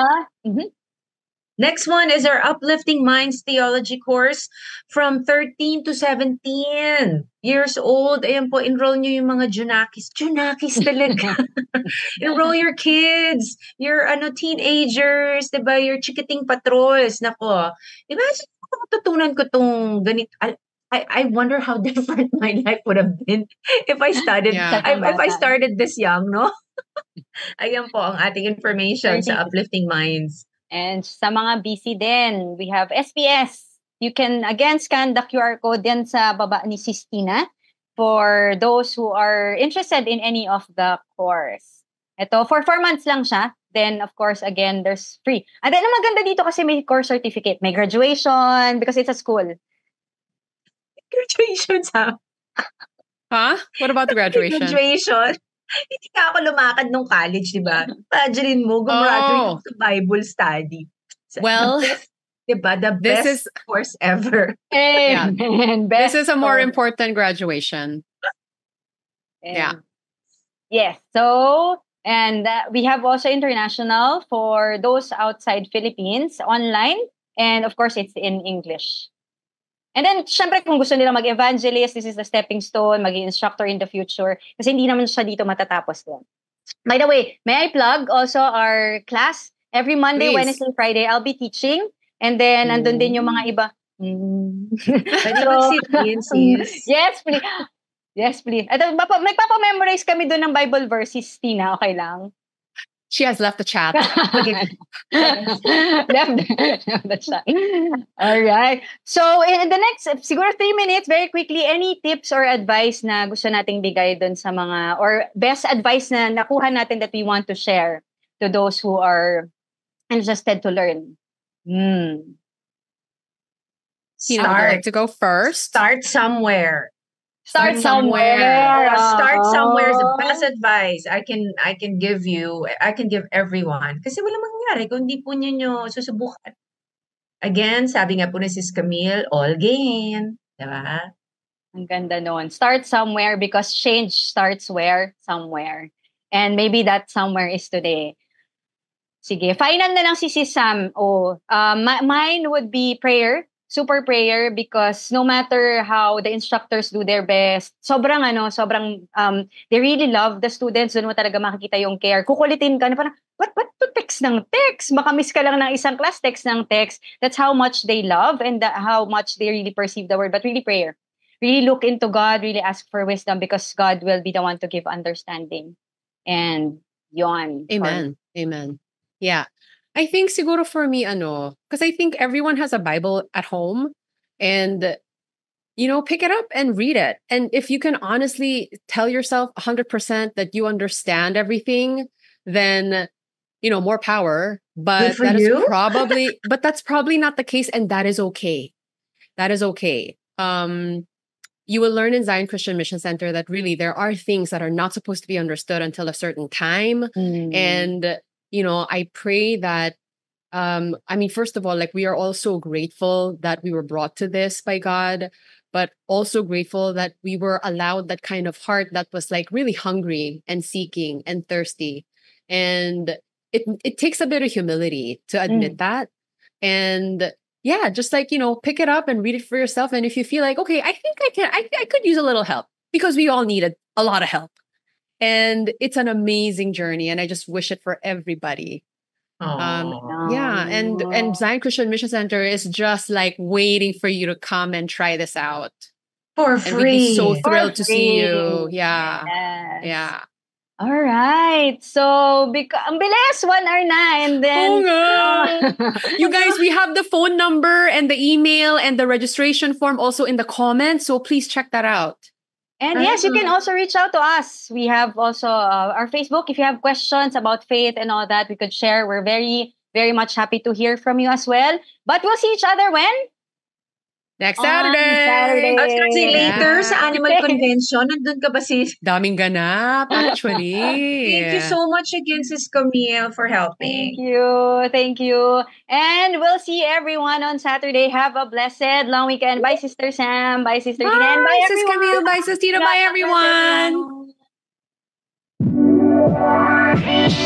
S2: next one is our Uplifting Minds Theology course from 13 to 17 years old. Ayan po, enroll nyo yung mga Junakis. Junakis talaga. Enroll your kids, your teenagers, diba? Your chikiting patrols. Nako. Imagine kung matutunan ko tong ganito. I wonder how different my life would have been if I started if I started this young, no? Ayan po ang ating information sa Uplifting Minds.
S1: And sa mga busy din, we have SPS. You can, again, scan the QR code din sa baba ni Sistina for those who are interested in any of the course. Ito, for 4 months lang siya. Then, of course, again, there's free. And then, ang maganda dito kasi may course certificate, may graduation, because it's a school.
S2: Graduation, ha?
S3: Huh? What about the graduation?
S2: Graduation? Hindi ka ako lumakad nung college, di ba? Imagine mo, gumraduate ako sa Bible study.
S3: Well,
S2: diba? The best course ever.
S1: Amen.
S3: This is a more important graduation.
S1: Yeah. Yes. So, and we have also international for those outside Philippines, online. And of course, it's in English. And then, syempre, kung gusto nila mag-evangelist, this is the stepping stone, maging instructor in the future. Kasi hindi naman siya dito matatapos doon. By the way, may I plug also our class? Every Monday, Wednesday, Friday, I'll be teaching. And then, andun din yung mga iba.
S2: Pwede mag-sit-in, sis.
S1: Yes, please. Yes, please. Ito, may memorize kami doon ng Bible verses, Tina. Okay lang?
S3: She has left the chat.
S1: left the chat. All right. So, in the next, siguro 3 minutes, very quickly, any tips or advice na gusto nating bigay dun sa mga, or best advice na nakuha natin that we want to share to those who are interested to learn?
S3: Would you like to go first?
S2: Start somewhere.
S1: Start somewhere.
S2: Start somewhere is the best advice I can give you. I can give everyone. Kasi wala mangyari kung hindi po ninyo susubukan. Again, sabi nga po ni Sis Camille, all gain. Diba?
S1: Ang ganda nun. Start somewhere because change starts where? Somewhere. And maybe that somewhere is today. Sige, final na lang si Sis Sam. Mine would be prayer. Super prayer, because no matter how the instructors do their best, sobrang they really love the students. Doon mo talaga makikita yung care. Kukulitin ka na parang, what to text ng text? Makamiss ka lang ng isang class, text ng text. That's how much they love and how much they really perceive the word. But really prayer. Really look into God, really ask for wisdom, because God will be the one to give understanding. And yon.
S3: Amen. Amen. Yeah. I think siguro for me, because I think everyone has a Bible at home, and, pick it up and read it. And if you can honestly tell yourself 100% that you understand everything, then, more power. But that's probably not the case. And that is okay. That is okay. You will learn in Zion Christian Mission Center that really there are things that are not supposed to be understood until a certain time. And I pray that, first of all, we are all so grateful that we were brought to this by God, but also grateful that we were allowed that kind of heart that was really hungry and seeking and thirsty. And it takes a bit of humility to admit that. And yeah, just pick it up and read it for yourself. And if you feel like, okay, I think I could use a little help, because we all needed a lot of help. And it's an amazing journey, and I just wish it for everybody. Yeah, and Zion Christian Mission Center is just waiting for you to come and try this out
S2: for
S3: free. And we'd be so thrilled to see you. Yeah,
S1: Yes.
S3: yeah.
S1: All right. So, ang bilis, 1 hour na. And then,
S3: Oo nga. You guys, we have the phone number and the email and the registration form also in the comments. So please check that out.
S1: and yes, you can also reach out to us. We have also our Facebook. If you have questions about faith and all that, we could share. We're very, very much happy to hear from you as well. But we'll see each other when?
S3: Next
S1: On
S3: Saturday.
S1: Saturday.
S2: I was gonna say later
S3: Yeah.
S2: sa Animal Convention, nandun ka ba sis?
S3: Daming ganap, actually.
S2: Thank you so much again, Sis Camille, for helping.
S1: Thank you. Thank you. And we'll see everyone on Saturday. Have a blessed long weekend. Bye, Sister Sam. Bye, Sister Tina. And bye,
S3: Bye, Sis
S1: everyone.
S3: Camille. Bye, Sis Tina. Bye,
S1: God bless
S3: everyone.
S1: everyone.